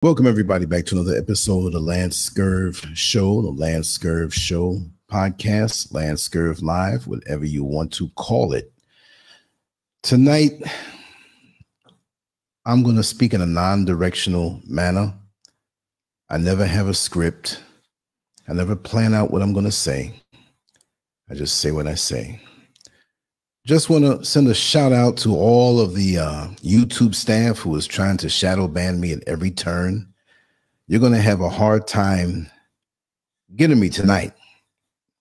Welcome, everybody, back to another episode of the LanceScurv Show, the LanceScurv Show podcast, LanceScurv Live, whatever you want to call it. Tonight, I'm going to speak in a non-directional manner. I never have a script. I never plan out what I'm going to say. I just say what I say. Just want to send a shout out to all of the YouTube staff who is trying to shadow ban me at every turn. You're going to have a hard time getting me tonight,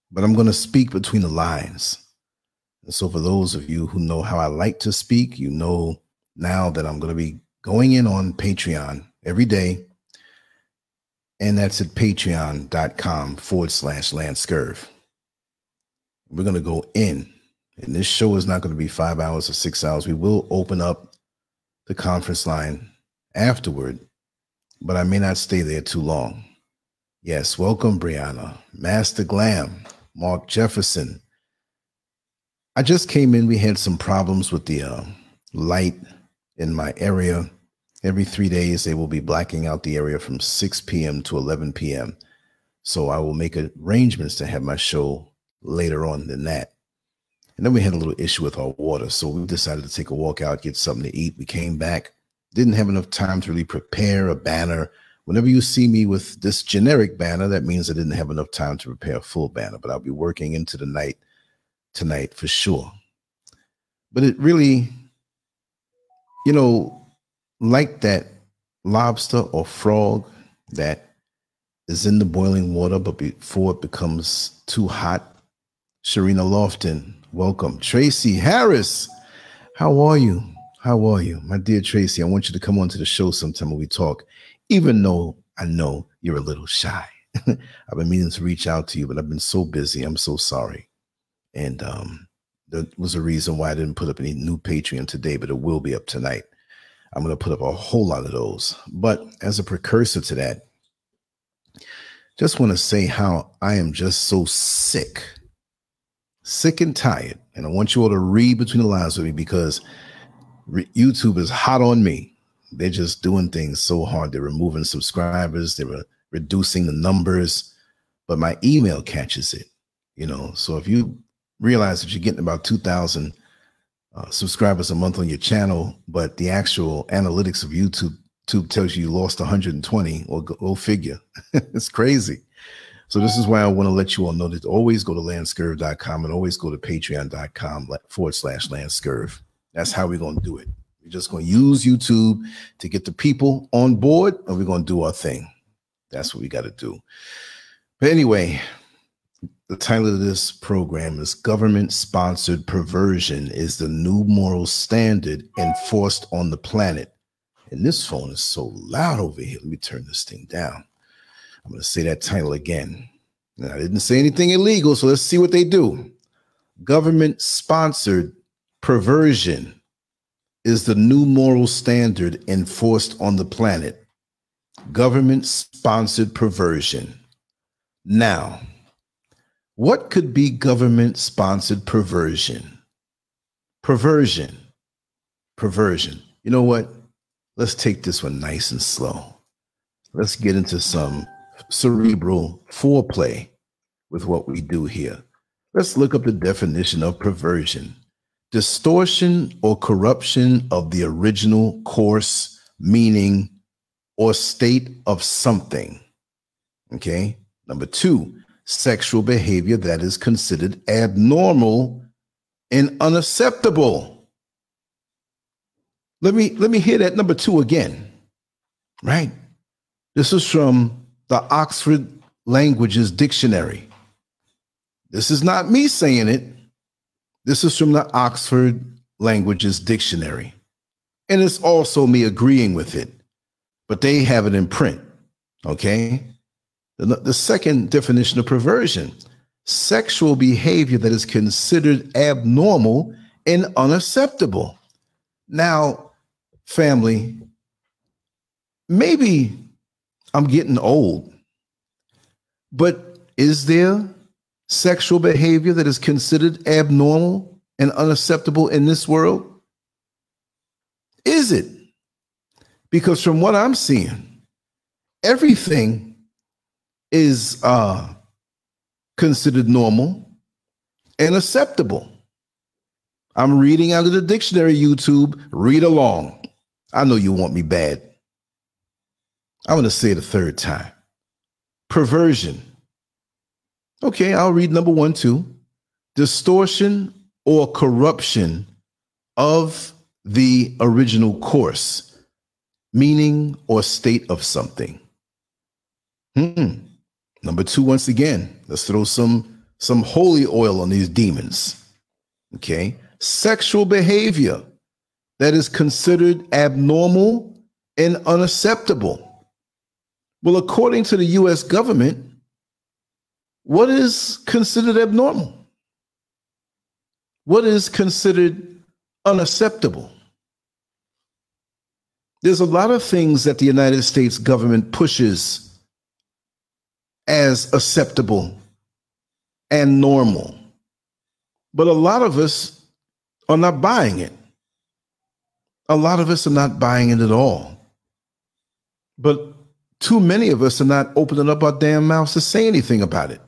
but I'm going to speak between the lines. And so for those of you who know how I like to speak, you know now that I'm going to be going in on Patreon every day. And that's at patreon.com/LanceScurv. We're going to go in. And this show is not going to be 5 hours or 6 hours. We will open up the conference line afterward, but I may not stay there too long. Yes, welcome, Brianna, Master Glam, Mark Jefferson. I just came in. We had some problems with the light in my area. Every 3 days, they will be blacking out the area from 6 p.m. to 11 p.m. So I will make arrangements to have my show later on than that. And then we had a little issue with our water. So we decided to take a walk out, get something to eat. We came back, didn't have enough time to really prepare a banner. Whenever you see me with this generic banner, that means I didn't have enough time to prepare a full banner, but I'll be working into the night tonight for sure. But it really, you know, like that lobster or frog that is in the boiling water, but before it becomes too hot. Sharina Lofton, welcome. Tracy Harris, how are you? How are you? My dear Tracy, I want you to come on to the show sometime when we talk, even though I know you're a little shy. I've been meaning to reach out to you, but I've been so busy. I'm so sorry. And that was a reason why I didn't put up any new Patreon today, but it will be up tonight. I'm going to put up a whole lot of those. But as a precursor to that, just want to say how I am just so sick and tired. And I want you all to read between the lines with me because YouTube is hot on me. They're just doing things so hard. They're removing subscribers. They're reducing the numbers, but my email catches it, you know? So if you realize that you're getting about 2,000 subscribers a month on your channel, but the actual analytics of YouTube tells you lost 120, or go figure. It's crazy. So this is why I want to let you all know that always go to LanceScurv.com and always go to patreon.com/LanceScurv. That's how we're going to do it. We're just going to use YouTube to get the people on board, and we're going to do our thing. That's what we got to do. But anyway, the title of this program is Government-Sponsored Perversion is the New Moral Standard Enforced on the Planet. And this phone is so loud over here. Let me turn this thing down. I'm going to say that title again. Now, I didn't say anything illegal, so let's see what they do. Government-sponsored perversion is the new moral standard enforced on the planet. Government-sponsored perversion. Now, what could be government-sponsored perversion? Perversion. You know what? Let's take this one nice and slow. Let's get into some cerebral foreplay with what we do here. Let's look up the definition of perversion. Distortion or corruption of the original course, meaning, or state of something. Okay. Number 2, sexual behavior that is considered abnormal and unacceptable. Let me hear that number 2 again. Right? This is from the Oxford Languages Dictionary. This is not me saying it. This is from the Oxford Languages Dictionary. And it's also me agreeing with it. But they have it in print. Okay? The second definition of perversion, sexual behavior that is considered abnormal and unacceptable. Now, family, maybe I'm getting old, but is there sexual behavior that is considered abnormal and unacceptable in this world? Is it? Because from what I'm seeing, everything is considered normal and acceptable. I'm reading out of the dictionary, YouTube. Read along. I know you want me bad. I'm going to say it a third time. Perversion. Okay, I'll read number 1, too. Distortion or corruption of the original course, meaning or state of something. Number 2, once again, let's throw some holy oil on these demons. Okay. Sexual behavior that is considered abnormal and unacceptable. Well, according to the U.S. government, what is considered abnormal? What is considered unacceptable? There's a lot of things that the United States government pushes as acceptable and normal, but a lot of us are not buying it. A lot of us are not buying it at all. But too many of us are not opening up our damn mouths to say anything about it,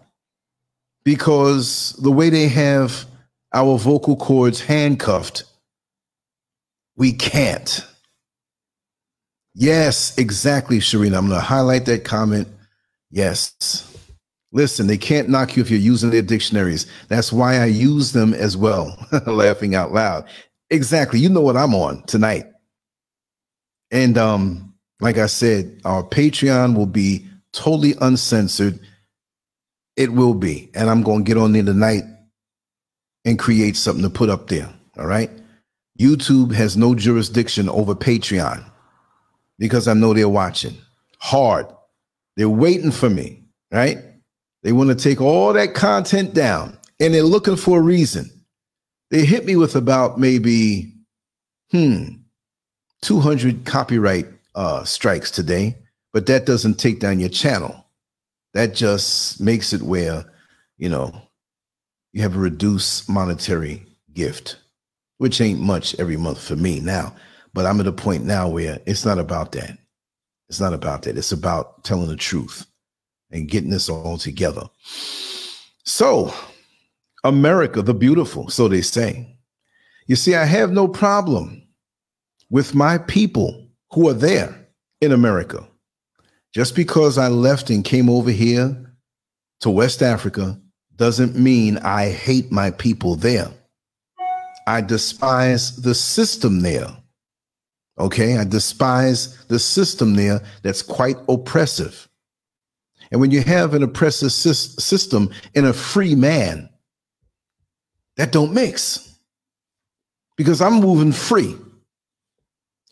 because the way they have our vocal cords handcuffed, we can't. Yes, exactly, Sharina. I'm going to highlight that comment. Yes. Listen, they can't knock you if you're using their dictionaries. That's why I use them as well. Laughing out loud. Exactly. You know what I'm on tonight. And like I said, our Patreon will be totally uncensored. It will be. And I'm going to get on there tonight and create something to put up there. All right. YouTube has no jurisdiction over Patreon because I know they're watching hard. They're waiting for me. Right. They want to take all that content down, and they're looking for a reason. They hit me with about maybe 200 copyright strikes today, but that doesn't take down your channel. That just makes it where, you know, you have a reduced monetary gift, which ain't much every month for me now. But I'm at a point now where it's not about that. It's not about that. It's about telling the truth and getting this all together. So, America the beautiful, so they say. You see, I have no problem with my people who are there in America. Just because I left and came over here to West Africa doesn't mean I hate my people there. I despise the system there. Okay, I despise the system there that's quite oppressive. And when you have an oppressive system in a free man, that don't mix. Because I'm moving free.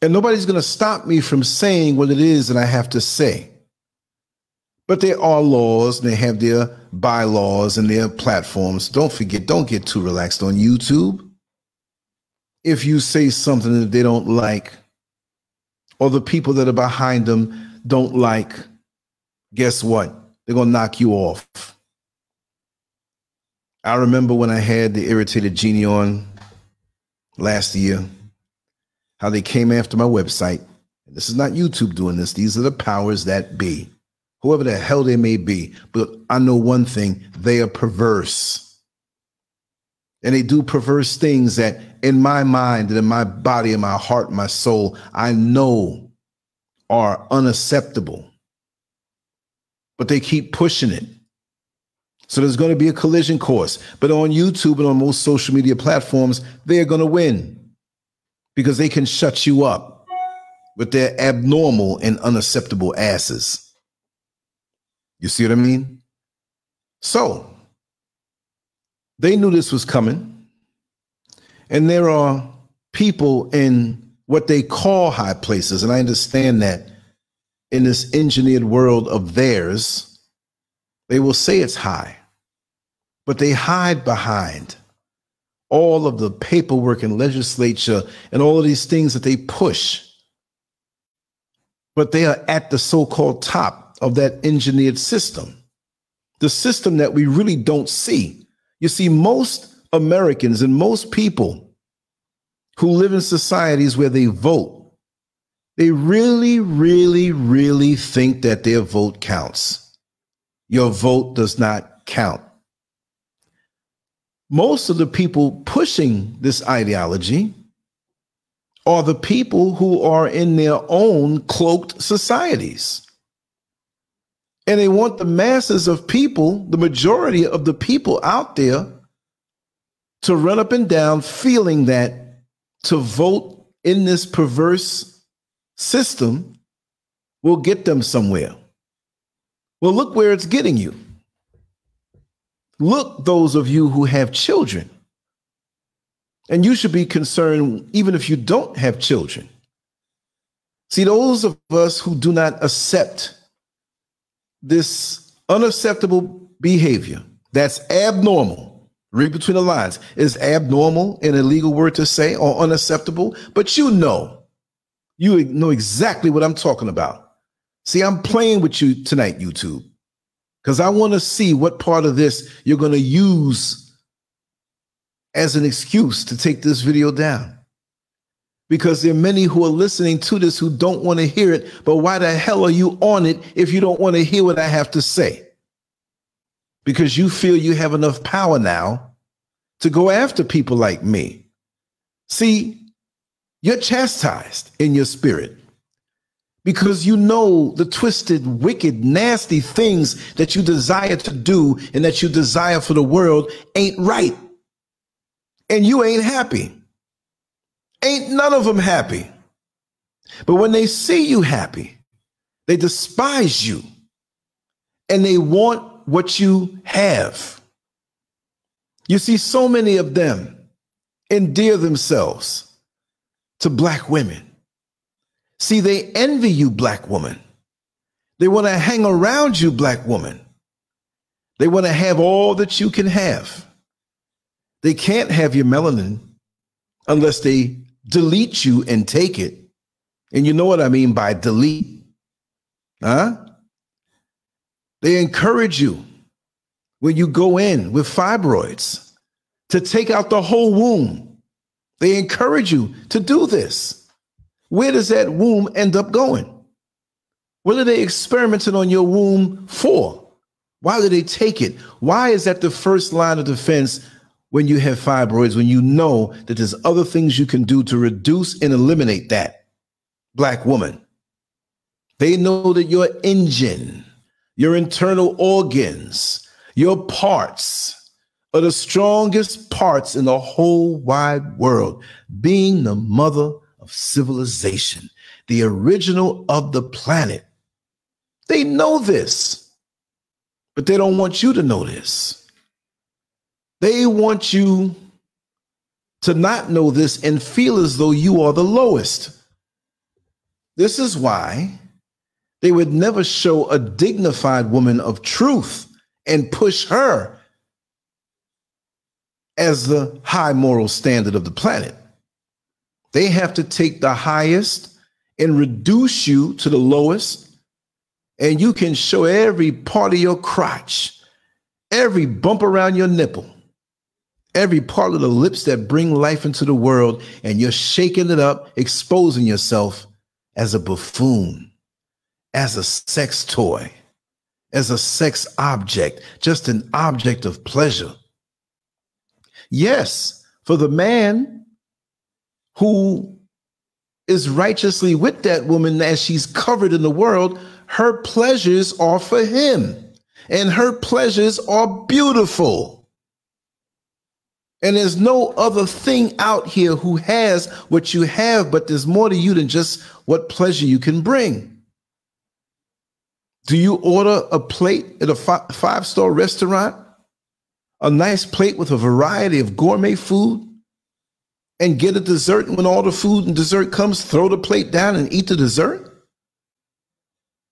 And nobody's going to stop me from saying what it is that I have to say. But there are laws, and they have their bylaws and their platforms. Don't forget, don't get too relaxed on YouTube. If you say something that they don't like, or the people that are behind them don't like, guess what? They're going to knock you off. I remember when I had the Irritated Genie on last year, how they came after my website. This is not YouTube doing this. These are the powers that be, whoever the hell they may be. But I know one thing, they are perverse. And they do perverse things that in my mind and in my body, in my heart, and my soul, I know are unacceptable. But they keep pushing it. So there's going to be a collision course. But on YouTube and on most social media platforms, they're going to win because they can shut you up with their abnormal and unacceptable asses. You see what I mean? So they knew this was coming. And there are people in what they call high places. And I understand that in this engineered world of theirs, they will say it's high, but they hide behind all of the paperwork and legislature and all of these things that they push. But they are at the so-called top of that engineered system, the system that we really don't see. You see, most Americans and most people who live in societies where they vote, They really, really, really think that their vote counts. Your vote does not count. Most of the people pushing this ideology are the people who are in their own cloaked societies. And they want the masses of people, the majority of the people out there, to run up and down feeling that to vote in this perverse system will get them somewhere. Well, look where it's getting you. Look, those of you who have children, and you should be concerned even if you don't have children. See, those of us who do not accept this unacceptable behavior that's abnormal, read between the lines, is abnormal an illegal word to say or unacceptable? But you know exactly what I'm talking about. See, I'm playing with you tonight, YouTube, because I want to see what part of this you're going to use as an excuse to take this video down. Because there are many who are listening to this who don't want to hear it, but why the hell are you on it if you don't want to hear what I have to say? Because you feel you have enough power now to go after people like me. See, you're chastised in your spirit because you know the twisted, wicked, nasty things that you desire to do and that you desire for the world ain't right. And you ain't happy. Ain't none of them happy. But when they see you happy, they despise you and they want what you have. You see, so many of them endear themselves to black women. See, they envy you, black woman. They want to hang around you, black woman. They want to have all that you can have. They can't have your melanin unless they delete you and take it. And you know what I mean by delete, huh? They encourage you when you go in with fibroids to take out the whole womb. They encourage you to do this. Where does that womb end up going? What are they experimenting on your womb for? Why do they take it? Why is that the first line of defense when you have fibroids, when you know that there's other things you can do to reduce and eliminate that? Black woman. They know that your engine, your internal organs, your parts are the strongest parts in the whole wide world, being the mother of civilization, the original of the planet. They know this, but they don't want you to know this. They want you to not know this and feel as though you are the lowest. This is why they would never show a dignified woman of truth and push her as the high moral standard of the planet. They have to take the highest and reduce you to the lowest, and you can show every part of your crotch, every bump around your nipple, every part of the lips that bring life into the world, and you're shaking it up, exposing yourself as a buffoon, as a sex toy, as a sex object, just an object of pleasure. Yes, for the man who is righteously with that woman as she's covered in the world, her pleasures are for him, and her pleasures are beautiful. And there's no other thing out here who has what you have, but there's more to you than just what pleasure you can bring. Do you order a plate at a five-star restaurant, a nice plate with a variety of gourmet food, and get a dessert, and when all the food and dessert comes, throw the plate down and eat the dessert?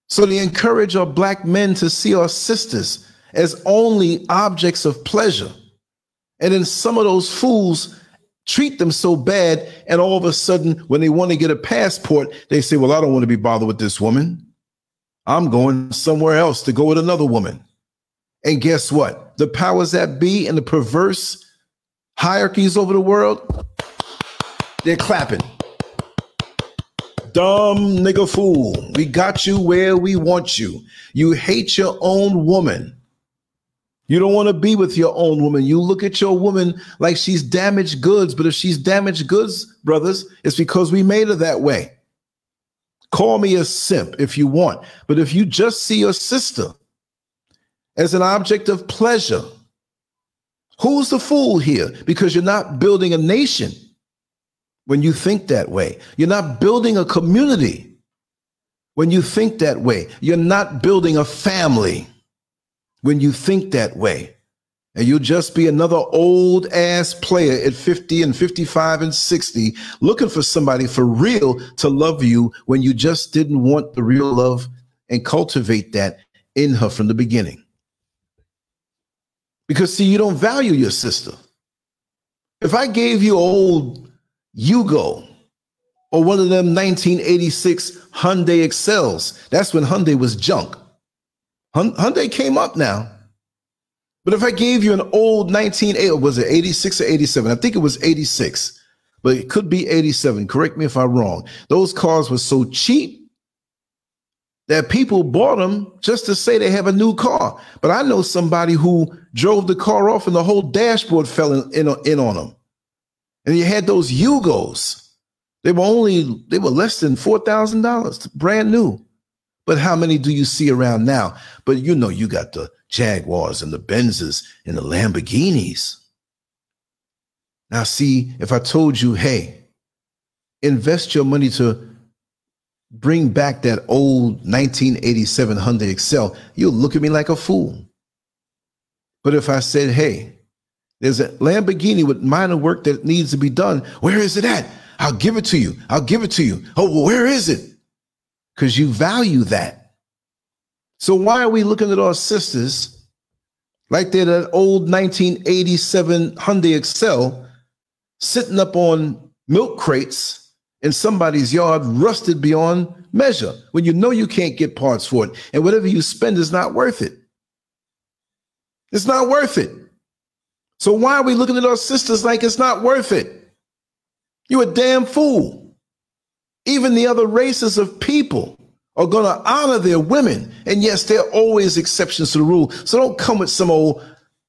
So they encourage our black men to see our sisters as only objects of pleasure. And then some of those fools treat them so bad, and all of a sudden, when they want to get a passport, they say, well, I don't want to be bothered with this woman. I'm going somewhere else to go with another woman. And guess what? The powers that be and the perverse hierarchies over the world, they're clapping. dumb nigga fool. We got you where we want you. You hate your own woman. You don't want to be with your own woman. You look at your woman like she's damaged goods. But if she's damaged goods, brothers, it's because we made her that way. Call me a simp if you want. But if you just see your sister as an object of pleasure, who's the fool here? Because you're not building a nation when you think that way. You're not building a community when you think that way. You're not building a family when you think that way. And you'll just be another old ass player at 50 and 55 and 60 looking for somebody for real to love you when you just didn't want the real love and cultivate that in her from the beginning. Because see, you don't value your sister. If I gave you old Yugo or one of them 1986 Hyundai Excels, that's when Hyundai was junk. Hyundai came up now. But if I gave you an old 1980, was it 86 or 87? I think it was 86, but it could be 87. Correct me if I'm wrong. Those cars were so cheap that people bought them just to say they have a new car. But I know somebody who drove the car off and the whole dashboard fell in on them. And you had those Yugos. They were less than $4,000, brand new. But how many do you see around now? But you know, you got the Jaguars and the Benzes and the Lamborghinis. Now, see, if I told you, hey, invest your money to bring back that old 1987 Hyundai Excel, you'll look at me like a fool. But if I said, hey, there's a Lamborghini with minor work that needs to be done, where is it at? I'll give it to you. I'll give it to you. Oh, well, where is it? Because you value that. So why are we looking at our sisters like they're that old 1987 Hyundai Excel sitting up on milk crates in somebody's yard, rusted beyond measure, when you know you can't get parts for it, and whatever you spend is not worth it? It's not worth it. So why are we looking at our sisters like it's not worth it? You a damn fool. Even the other races of people are going to honor their women. And yes, there are always exceptions to the rule. So don't come with some old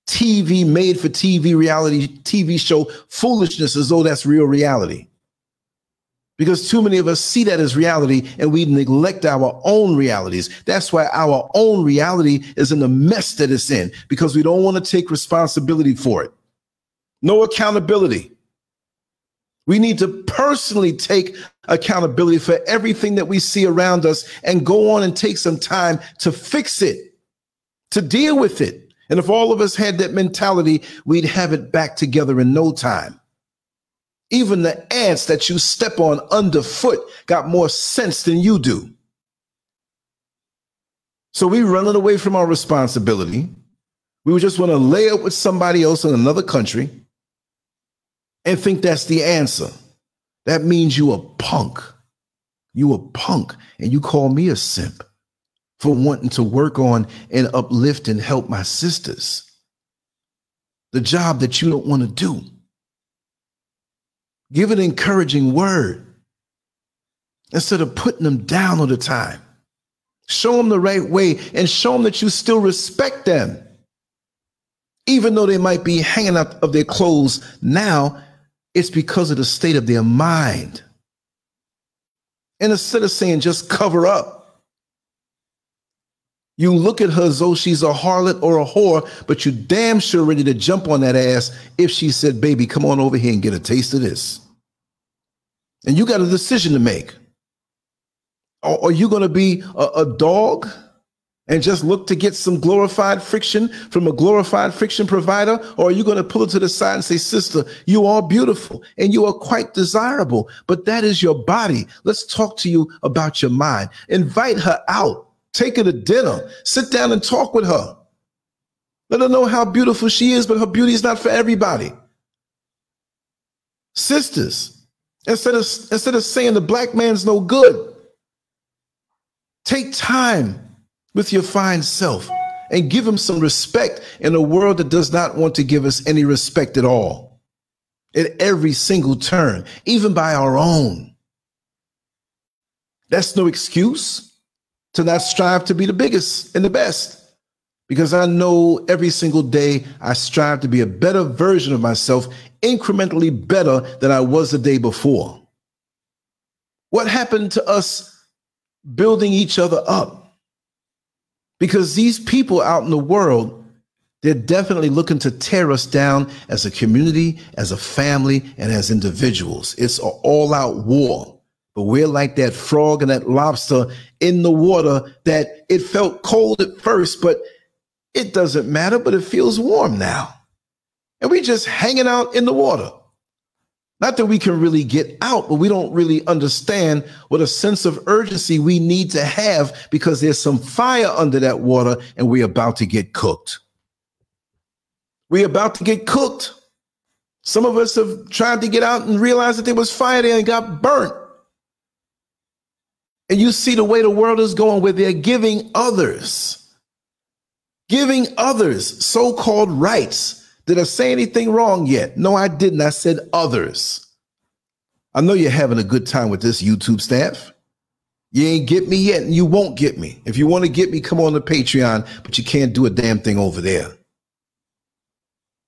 TV, made for TV reality TV show foolishness as though that's real reality. Because too many of us see that as reality and we neglect our own realities. That's why our own reality is in the mess that it's in, because we don't want to take responsibility for it. No accountability. We need to personally take accountability for everything that we see around us and go on and take some time to fix it, to deal with it. And if all of us had that mentality, we'd have it back together in no time. Even the ants that you step on underfoot got more sense than you do. So we running away from our responsibility. We just want to lay up with somebody else in another country and think that's the answer. That means you a punk. You a punk, and you call me a simp for wanting to work on and uplift and help my sisters. The job that you don't want to do. Give an encouraging word instead of putting them down all the time. Show them the right way and show them that you still respect them. Even though they might be hanging out of their clothes now, it's because of the state of their mind. And instead of saying just cover up, you look at her as though she's a harlot or a whore, but you're damn sure ready to jump on that ass if she said, baby, come on over here and get a taste of this. And you got a decision to make. Are you going to be a dog and just look to get some glorified friction from a glorified friction provider? Or are you going to pull it to the side and say, sister, you are beautiful and you are quite desirable, but that is your body. Let's talk to you about your mind. Invite her out. Take her to dinner. Sit down and talk with her. Let her know how beautiful she is, but her beauty is not for everybody. Sisters, instead of saying the black man's no good, take time with your fine self and give him some respect in a world that does not want to give us any respect at all. At every single turn, even by our own. That's no excuse to not strive to be the biggest and the best, because I know every single day I strive to be a better version of myself, incrementally better than I was the day before. What happened to us building each other up? Because these people out in the world, they're definitely looking to tear us down as a community, as a family, and as individuals. It's an all-out war. But we're like that frog and that lobster in the water that it felt cold at first, but it doesn't matter, but it feels warm now. And we just hanging out in the water. Not that we can really get out, but we don't really understand what a sense of urgency we need to have, because there's some fire under that water and we're about to get cooked. We're about to get cooked. Some of us have tried to get out and realized that there was fire there and got burnt. And you see the way the world is going, where they're giving others so-called rights. Did I say anything wrong yet? No, I didn't. I said others. I know you're having a good time with this YouTube staff. You ain't get me yet, and you won't get me. If you want to get me, come on to Patreon, but you can't do a damn thing over there.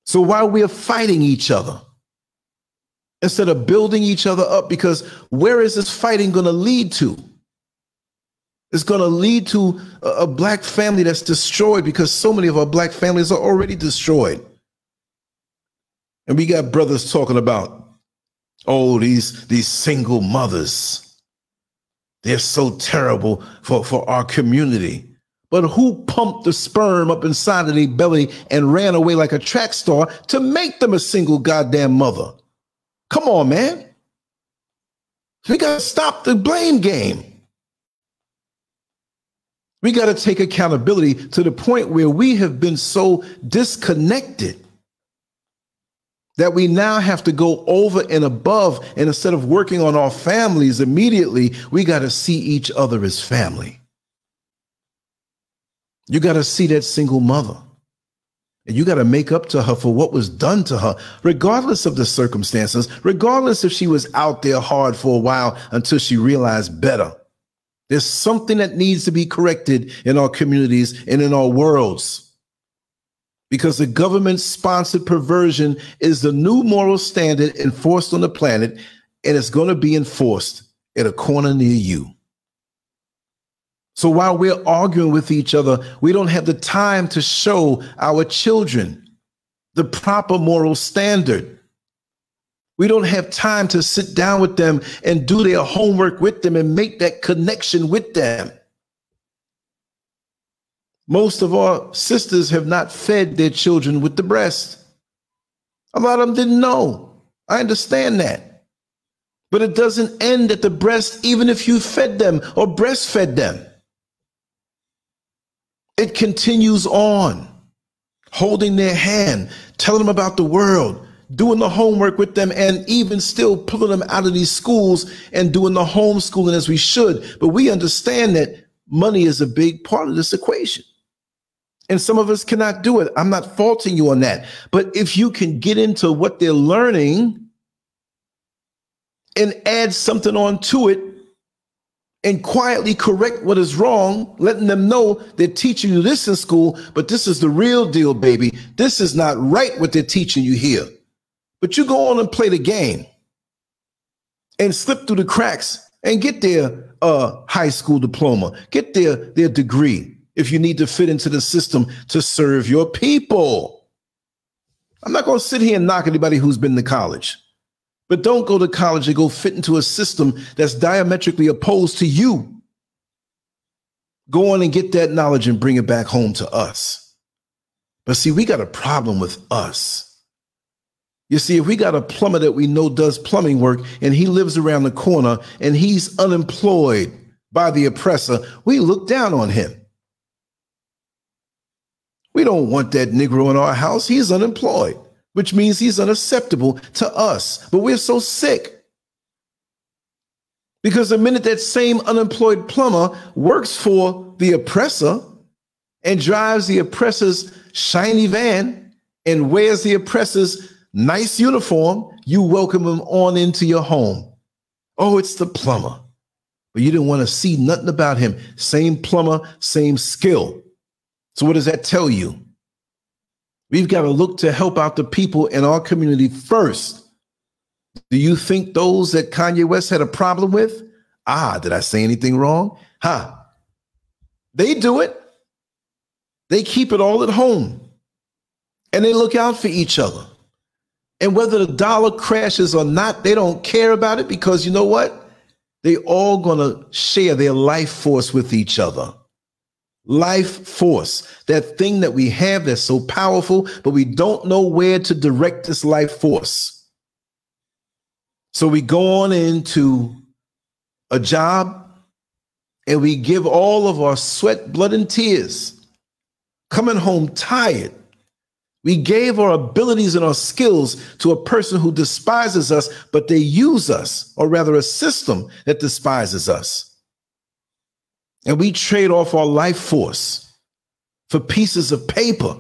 So while we're fighting each other, instead of building each other up, because where is this fighting going to lead to? It's going to lead to a black family that's destroyed, because so many of our black families are already destroyed. And we got brothers talking about, oh, these single mothers, they're so terrible for our community. But who pumped the sperm up inside of their belly and ran away like a track star to make them a single goddamn mother? Come on, man. We got to stop the blame game. We got to take accountability to the point where we have been so disconnected that we now have to go over and above. And instead of working on our families immediately, we got to see each other as family. You got to see that single mother, and you got to make up to her for what was done to her, regardless of the circumstances, regardless if she was out there hard for a while until she realized better. There's something that needs to be corrected in our communities and in our worlds, because the government-sponsored perversion is the new moral standard enforced on the planet, and it's going to be enforced at a corner near you. So while we're arguing with each other, we don't have the time to show our children the proper moral standard. We don't have time to sit down with them and do their homework with them and make that connection with them. Most of our sisters have not fed their children with the breast. A lot of them didn't know. I understand that. But it doesn't end at the breast, even if you fed them or breastfed them. It continues on, holding their hand, telling them about the world, doing the homework with them, and even still pulling them out of these schools and doing the homeschooling as we should. But we understand that money is a big part of this equation. And some of us cannot do it. I'm not faulting you on that. But if you can get into what they're learning and add something onto it and quietly correct what is wrong, letting them know they're teaching you this in school, but this is the real deal, baby. This is not right what they're teaching you here. But you go on and play the game and slip through the cracks and get their high school diploma, get their degree if you need to fit into the system to serve your people. I'm not going to sit here and knock anybody who's been to college, but don't go to college and go fit into a system that's diametrically opposed to you. Go on and get that knowledge and bring it back home to us. But see, we got a problem with us. You see, if we got a plumber that we know does plumbing work and he lives around the corner and he's unemployed by the oppressor, we look down on him. We don't want that Negro in our house. He's unemployed, which means he's unacceptable to us. But we're so sick, because the minute that same unemployed plumber works for the oppressor and drives the oppressor's shiny van and wears the oppressor's nice uniform, you welcome him on into your home. Oh, it's the plumber. but you didn't want to see nothing about him. Same plumber, same skill. So what does that tell you? We've got to look to help out the people in our community first. Do you think those that Kanye West had a problem with? Did I say anything wrong? They do it. They keep it all at home. And they look out for each other. And whether the dollar crashes or not, they don't care about it, because you know what? They all gonna share their life force with each other. Life force, that thing that we have that's so powerful, but we don't know where to direct this life force. So we go on into a job and we give all of our sweat, blood, and tears, coming home tired. We gave our abilities and our skills to a person who despises us, but they use us, or rather a system that despises us. And we trade off our life force for pieces of paper.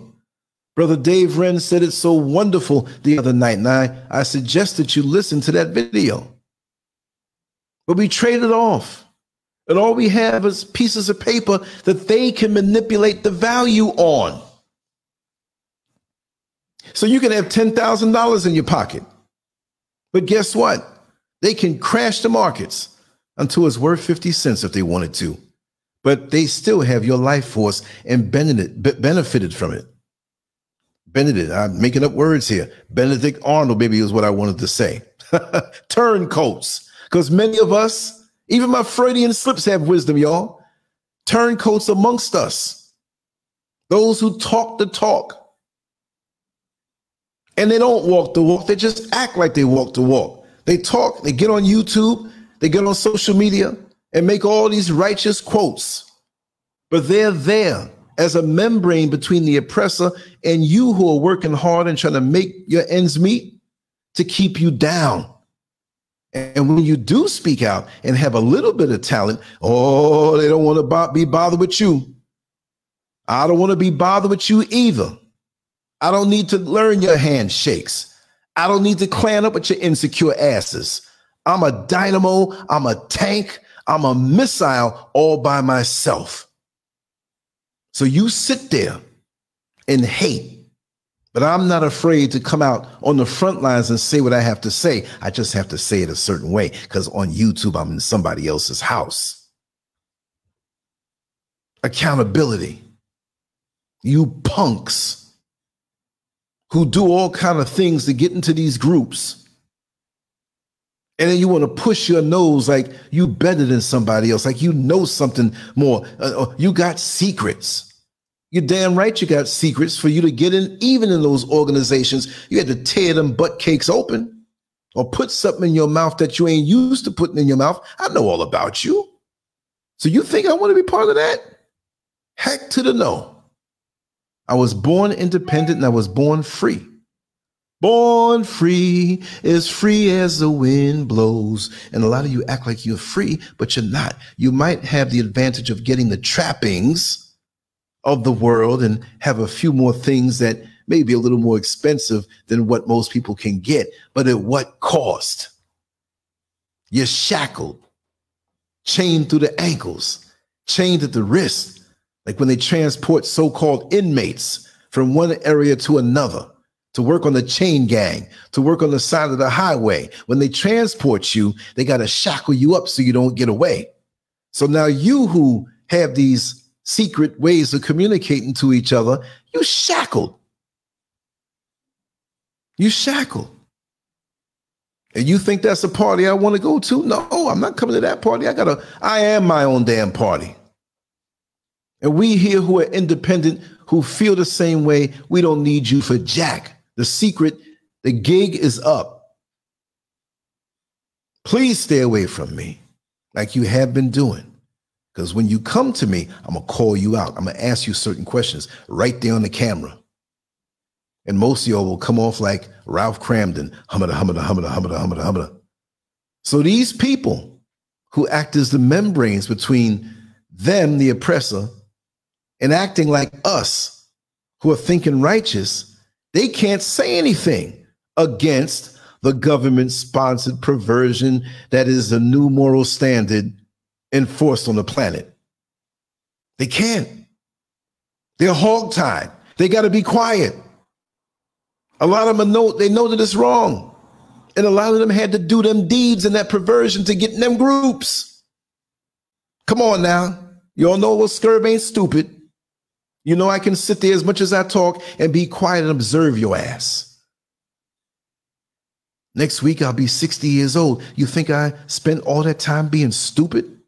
Brother Dave Wren said it so wonderful the other night, and I suggest that you listen to that video. But we trade it off, and all we have is pieces of paper that they can manipulate the value on. So you can have $10,000 in your pocket, but guess what? They can crash the markets until it's worth 50 cents if they wanted to. But they still have your life force and benefited from it. Benedict, I'm making up words here. Benedict Arnold, maybe is what I wanted to say. Turncoats, because many of us, even my Freudian slips, have wisdom, y'all. Turncoats amongst us. Those who talk the talk. And they don't walk the walk. They just act like they walk the walk. They talk, they get on YouTube, they get on social media, and make all these righteous quotes. But they're there as a membrane between the oppressor and you, who are working hard and trying to make your ends meet, to keep you down. And when you do speak out and have a little bit of talent, they don't want to be bothered with you. I don't want to be bothered with you either. I don't need to learn your handshakes. I don't need to clan up with your insecure asses. I'm a dynamo. I'm a tank. I'm a missile all by myself. So you sit there and hate, but I'm not afraid to come out on the front lines and say what I have to say. I just have to say it a certain way, because on YouTube, I'm in somebody else's house. Accountability. You punks who do all kind of things to get into these groups. And then you want to push your nose like you better than somebody else, like you know something more. You got secrets. You're damn right you got secrets. For you to get in, even in those organizations, you had to tear them butt cakes open or put something in your mouth that you ain't used to putting in your mouth. I know all about you. So you think I want to be part of that? Heck to the no. I was born independent and I was born free. Born free, as free as the wind blows. And a lot of you act like you're free, but you're not. You might have the advantage of getting the trappings of the world and have a few more things that may be a little more expensive than what most people can get. But at what cost? You're shackled, chained through the ankles, chained at the wrist, like when they transport so-called inmates from one area to another, to work on the chain gang, to work on the side of the highway. When they transport you, they got to shackle you up so you don't get away. So now you who have these secret ways of communicating to each other, you shackled. You shackled. And you think that's a party I want to go to? No, I'm not coming to that party. I am my own damn party. And we here who are independent, who feel the same way, we don't need you for jack. The secret, the gig is up. Please stay away from me like you have been doing. Because when you come to me, I'm going to call you out. I'm going to ask you certain questions right there on the camera. And most of y'all will come off like Ralph Cramden. Humada, humada, humada, humada, humada, humada. So these people who act as the membranes between them, the oppressor, and acting like us who are thinking righteous, they can't say anything against the government-sponsored perversion that is the new moral standard enforced on the planet. They can't. They're hogtied. They got to be quiet. A lot of them know that it's wrong. And a lot of them had to do them deeds and that perversion to get in them groups. Come on now. You all know what SCURV ain't stupid. You know I can sit there as much as I talk and be quiet and observe your ass. Next week, I'll be 60 years old. You think I spent all that time being stupid?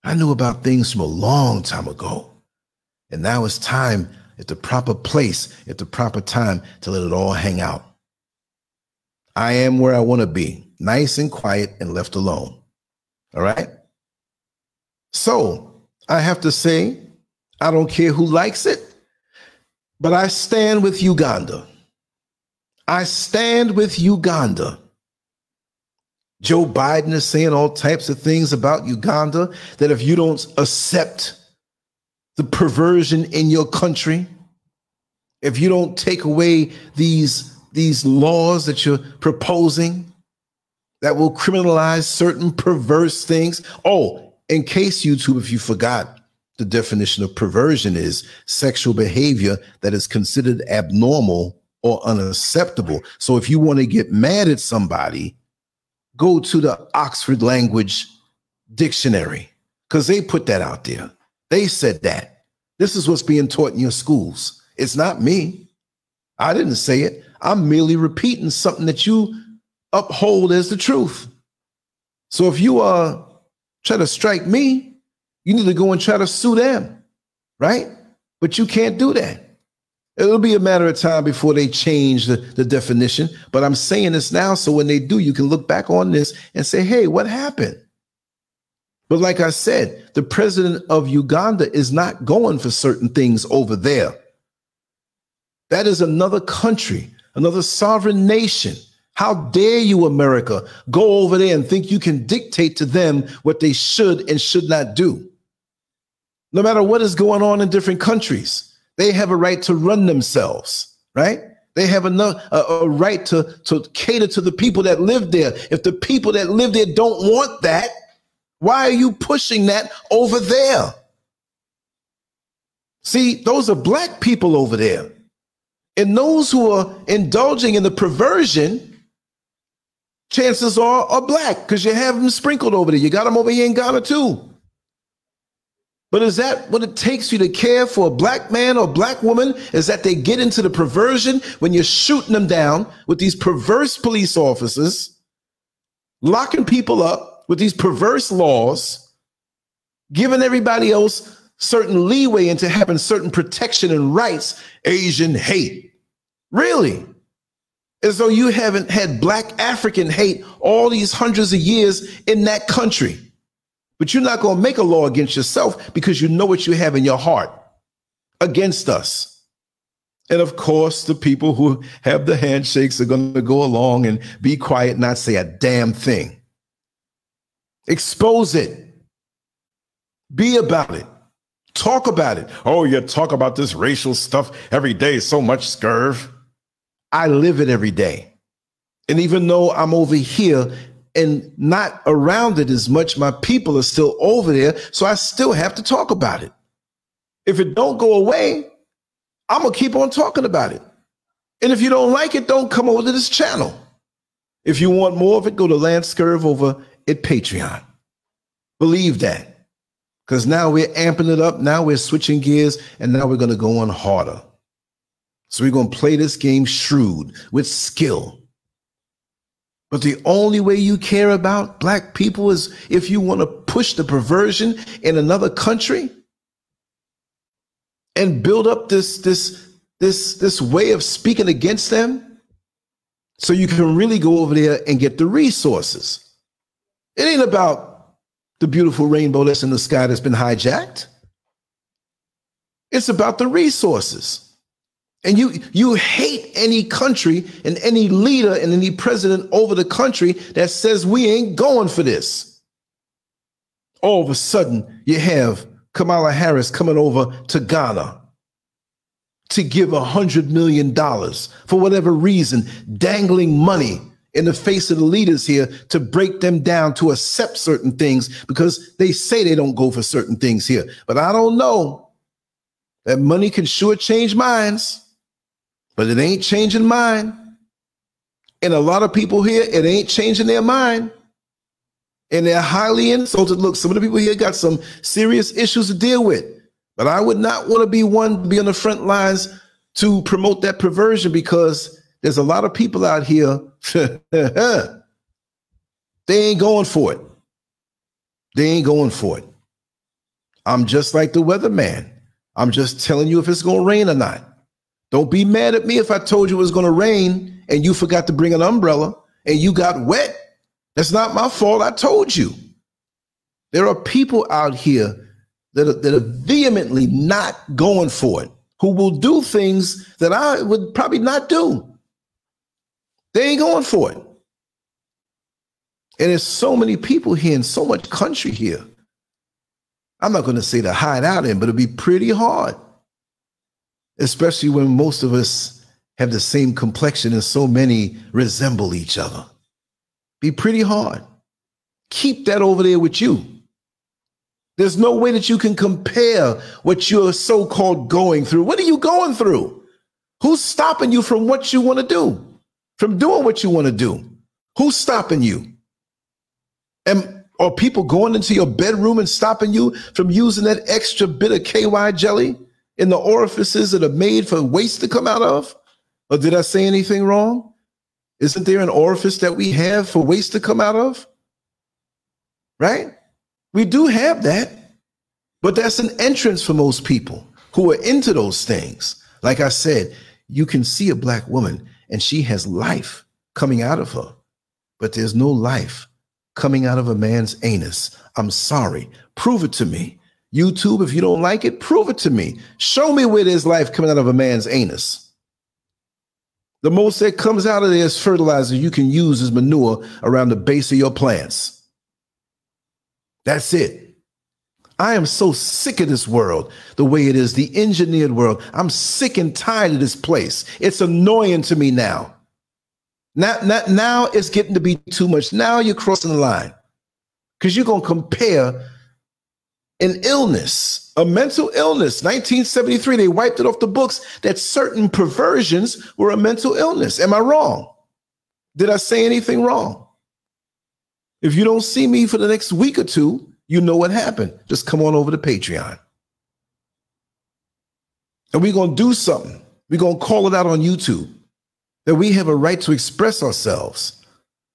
I knew about things from a long time ago. And now it's time at the proper place, at the proper time to let it all hang out. I am where I want to be, nice and quiet and left alone. All right? So I have to say, I don't care who likes it, but I stand with Uganda. I stand with Uganda. Joe Biden is saying all types of things about Uganda, that if you don't accept the perversion in your country, if you don't take away these laws that you're proposing that will criminalize certain perverse things. Oh, in case YouTube, if you forgot, the definition of perversion is sexual behavior that is considered abnormal or unacceptable. So if you want to get mad at somebody, go to the Oxford Language Dictionary, because they put that out there. They said that. This is what's being taught in your schools. It's not me. I didn't say it. I'm merely repeating something that you uphold as the truth. So if you try to strike me, you need to go and try to sue them, right? But you can't do that. It'll be a matter of time before they change the definition. But I'm saying this now, so when they do, you can look back on this and say, hey, what happened? But like I said, the president of Uganda is not going for certain things over there. That is another country, another sovereign nation. How dare you, America, go over there and think you can dictate to them what they should and should not do? No matter what is going on in different countries, they have a right to run themselves, right? They have a right to cater to the people that live there. If the people that live there don't want that, why are you pushing that over there? See, those are black people over there. And those who are indulging in the perversion, chances are black, because you have them sprinkled over there. You got them over here in Ghana too. But is that what it takes you to care for a black man or black woman? Is that they get into the perversion when you're shooting them down with these perverse police officers, locking people up with these perverse laws, giving everybody else certain leeway into having certain protection and rights, Asian hate. Really? As though you haven't had black African hate all these hundreds of years in that country. But you're not going to make a law against yourself because you know what you have in your heart against us. And of course, the people who have the handshakes are going to go along and be quiet, not say a damn thing. Expose it. Be about it. Talk about it. Oh, you talk about this racial stuff every day so much, SCURV. I live it every day. And even though I'm over here and not around it as much, my people are still over there, so I still have to talk about it. If it don't go away, I'm going to keep on talking about it. And if you don't like it, don't come over to this channel. If you want more of it, go to LanceScurv over at Patreon. Believe that. Because now we're amping it up, now we're switching gears, and now we're going to go on harder. So we're going to play this game shrewd, with skill. But the only way you care about black people is if you want to push the perversion in another country and build up this way of speaking against them so you can really go over there and get the resources. It ain't about the beautiful rainbow that's in the sky that's been hijacked. It's about the resources. And you hate any country and any leader and any president over the country that says we ain't going for this. All of a sudden, you have Kamala Harris coming over to Ghana to give $100 million for whatever reason, dangling money in the face of the leaders here to break them down to accept certain things because they say they don't go for certain things here. But I don't know. That money can sure change minds, but it ain't changing mine. And a lot of people here, it ain't changing their mind. And they're highly insulted. Look, some of the people here got some serious issues to deal with. But I would not want to be one to be on the front lines to promote that perversion, because there's a lot of people out here, they ain't going for it. They ain't going for it. I'm just like the weatherman. I'm just telling you if it's going to rain or not. Don't be mad at me if I told you it was going to rain and you forgot to bring an umbrella and you got wet. That's not my fault. I told you. There are people out here that are vehemently not going for it, who will do things that I would probably not do. They ain't going for it. And there's so many people here and so much country here. I'm not going to say to hide out in, but it'll be pretty hard, especially when most of us have the same complexion and so many resemble each other. Be pretty hard. Keep that over there with you. There's no way that you can compare what you're so-called going through. What are you going through? Who's stopping you from what you want to do? From doing what you want to do? Who's stopping you? And are people going into your bedroom and stopping you from using that extra bit of KY jelly in the orifices that are made for waste to come out of? Or did I say anything wrong? Isn't there an orifice that we have for waste to come out of? Right? We do have that, but that's an entrance for most people who are into those things. Like I said, you can see a black woman and she has life coming out of her, but there's no life coming out of a man's anus. I'm sorry. Prove it to me. YouTube, if you don't like it, prove it to me. Show me where there's life coming out of a man's anus. The most that comes out of there is fertilizer you can use as manure around the base of your plants. That's it. I am so sick of this world, the way it is, the engineered world. I'm sick and tired of this place. It's annoying to me now. Now it's getting to be too much. Now you're crossing the line because you're going to compare an illness, a mental illness. 1973, they wiped it off the books that certain perversions were a mental illness. Am I wrong? Did I say anything wrong? If you don't see me for the next week or two, you know what happened. Just come on over to Patreon. And we're going to do something. We're going to call it out on YouTube that we have a right to express ourselves.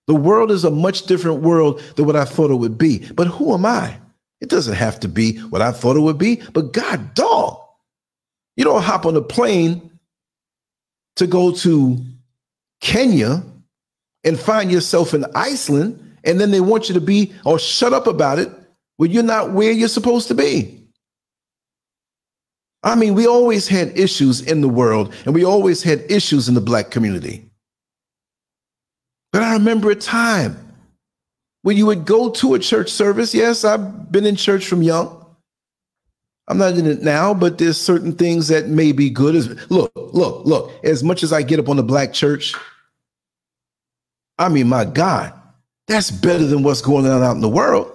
The world is a much different world than what I thought it would be. But who am I? It doesn't have to be what I thought it would be. But God dog, you don't hop on a plane to go to Kenya and find yourself in Iceland, and then they want you to be or shut up about it when you're not where you're supposed to be. I mean, we always had issues in the world, and we always had issues in the black community. But I remember a time when you would go to a church service. Yes, I've been in church from young. I'm not in it now, but there's certain things that may be good. Look, as much as I get up on the black church, I mean, my God, that's better than what's going on out in the world.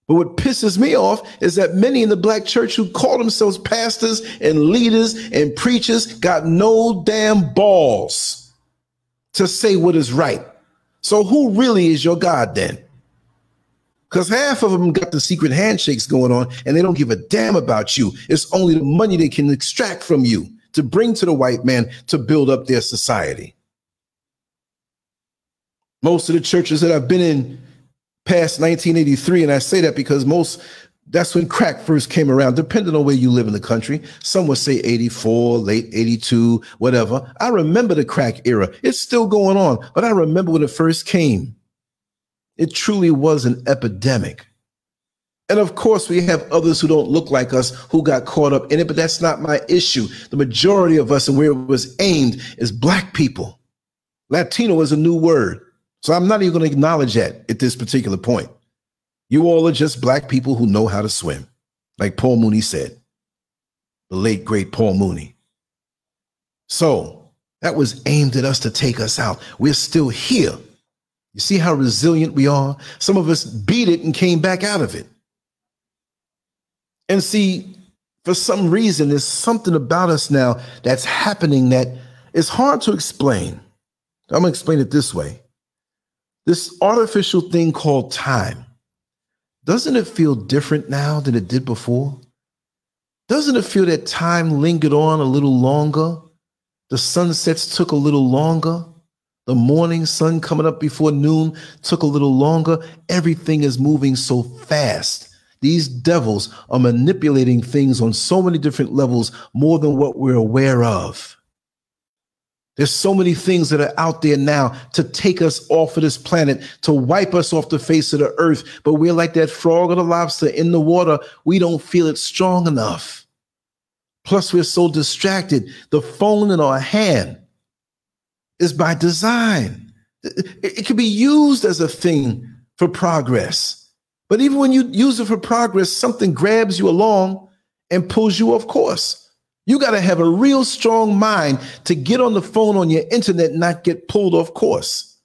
But what pisses me off is that many in the black church who call themselves pastors and leaders and preachers got no damn balls to say what is right. So who really is your God then? Because half of them got the secret handshakes going on and they don't give a damn about you. It's only the money they can extract from you to bring to the white man to build up their society. Most of the churches that I've been in past 1983, and I say that because that's when crack first came around, depending on where you live in the country. Some would say 84, late 82, whatever. I remember the crack era. It's still going on, but I remember when it first came. It truly was an epidemic. And of course, we have others who don't look like us who got caught up in it, but that's not my issue. The majority of us and where it was aimed is black people. Latino is a new word. So I'm not even going to acknowledge that at this particular point. You all are just black people who know how to swim, like Paul Mooney said, the late, great Paul Mooney. So that was aimed at us to take us out. We're still here. You see how resilient we are? Some of us beat it and came back out of it. And see, for some reason, there's something about us now that's happening that is hard to explain. I'm going to explain it this way. This artificial thing called time, doesn't it feel different now than it did before? Doesn't it feel that time lingered on a little longer? The sunsets took a little longer. The morning sun coming up before noon took a little longer. Everything is moving so fast. These devils are manipulating things on so many different levels, more than what we're aware of. There's so many things that are out there now to take us off of this planet, to wipe us off the face of the earth. But we're like that frog or the lobster in the water. We don't feel it strong enough. Plus, we're so distracted. The phone in our hand is by design. It can be used as a thing for progress. But even when you use it for progress, something grabs you along and pulls you off course. You got to have a real strong mind to get on the phone on your internet and not get pulled off course.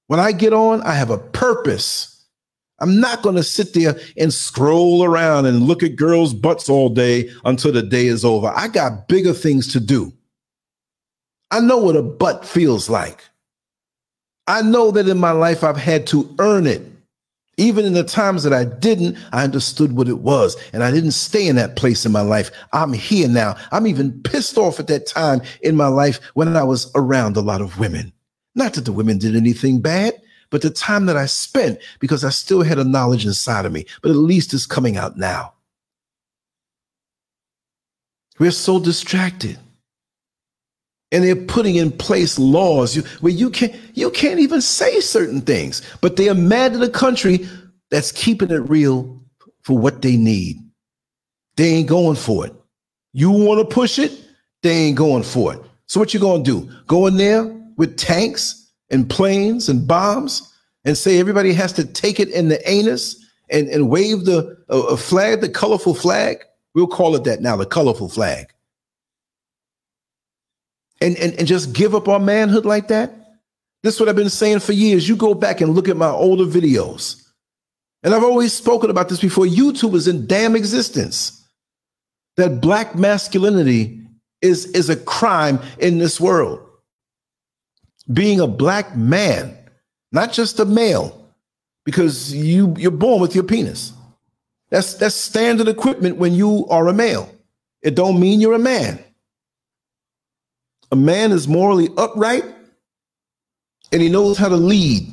When I get on, I have a purpose. I'm not going to sit there and scroll around and look at girls' butts all day until the day is over. I got bigger things to do. I know what a butt feels like. I know that in my life I've had to earn it. Even in the times that I didn't, I understood what it was. And I didn't stay in that place in my life. I'm here now. I'm even pissed off at that time in my life when I was around a lot of women. Not that the women did anything bad, but the time that I spent, because I still had a knowledge inside of me, but at least it's coming out now. We're so distracted. And they're putting in place laws where you can't even say certain things, but they are mad at a country that's keeping it real for what they need. They ain't going for it. You want to push it? They ain't going for it. So what you going to do? Go in there with tanks and planes and bombs and say everybody has to take it in the anus and wave a flag, the colorful flag? We'll call it that now, the colorful flag. And just give up our manhood like that? This is what I've been saying for years. You go back and look at my older videos. And I've always spoken about this before. YouTube is in damn existence. That black masculinity is a crime in this world. Being a black man, not just a male, because you're born with your penis. That's standard equipment when you are a male. It don't mean you're a man. A man is morally upright, and he knows how to lead,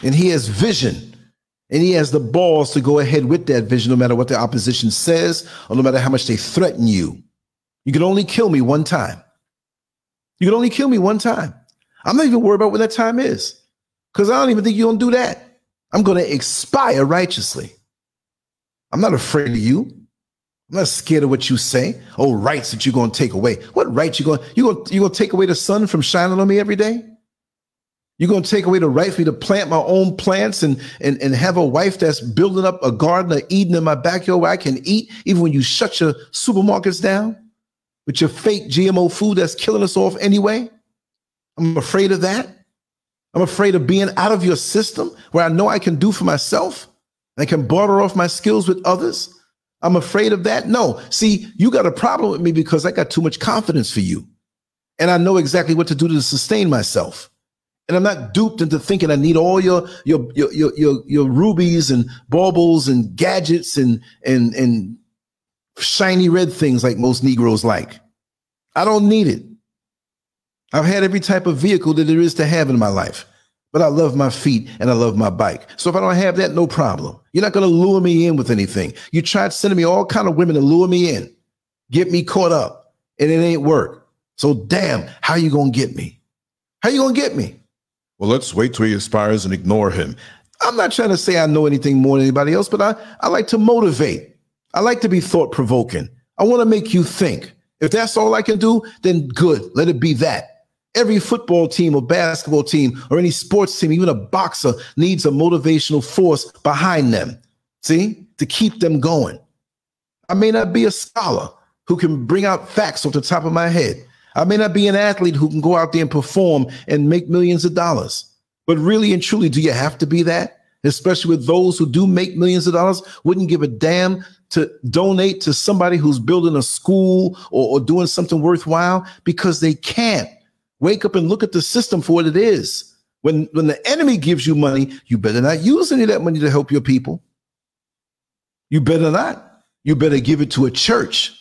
and he has vision, and he has the balls to go ahead with that vision, no matter what the opposition says, or no matter how much they threaten you. You can only kill me one time. You can only kill me one time. I'm not even worried about when that time is, because I don't even think you're going to do that. I'm going to expire righteously. I'm not afraid of you. I'm not scared of what you say. Oh, rights that you're going to take away. What rights you going to take away the sun from shining on me every day? You're going to take away the right for me to plant my own plants and have a wife that's building up a garden of Eden in my backyard where I can eat, even when you shut your supermarkets down with your fake GMO food that's killing us off anyway? I'm afraid of that. I'm afraid of being out of your system where I know I can do for myself. I can barter off my skills with others. I'm afraid of that. No, see, you got a problem with me because I got too much confidence for you. And I know exactly what to do to sustain myself. And I'm not duped into thinking I need all your rubies and baubles and gadgets and shiny red things like most Negroes like. I don't need it. I've had every type of vehicle that there is to have in my life. But I love my feet and I love my bike. So if I don't have that, no problem. You're not going to lure me in with anything. You tried sending me all kind of women to lure me in, get me caught up, and it ain't work. So damn, how you going to get me? How you going to get me? Well, let's wait till he expires and ignore him. I'm not trying to say I know anything more than anybody else, but I like to motivate. I like to be thought-provoking. I want to make you think. If that's all I can do, then good. Let it be that. Every football team or basketball team or any sports team, even a boxer, needs a motivational force behind them, see, to keep them going. I may not be a scholar who can bring out facts off the top of my head. I may not be an athlete who can go out there and perform and make millions of dollars. But really and truly, do you have to be that? Especially with those who do make millions of dollars, wouldn't give a damn to donate to somebody who's building a school or doing something worthwhile because they can't. Wake up and look at the system for what it is. When the enemy gives you money, you better not use any of that money to help your people. You better not. You better give it to a church